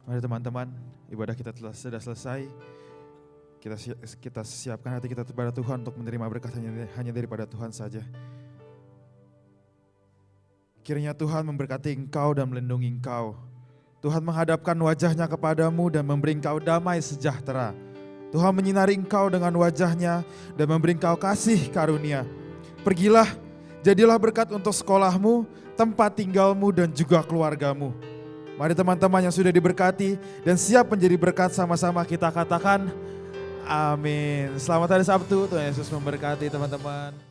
J: Mari teman-teman, ibadah kita sudah selesai. Kita siapkan hati kita kepada Tuhan untuk menerima berkat hanya daripada Tuhan saja. Kiranya Tuhan memberkati engkau dan melindungi engkau. Tuhan menghadapkan wajahnya kepadamu dan memberi engkau damai sejahtera. Tuhan menyinari engkau dengan wajahnya dan memberi engkau kasih karunia. Pergilah, jadilah berkat untuk sekolahmu, tempat tinggalmu dan juga keluargamu. Mari teman-teman yang sudah diberkati dan siap menjadi berkat, sama-sama kita katakan amin. Selamat hari Sabtu, Tuhan Yesus memberkati teman-teman.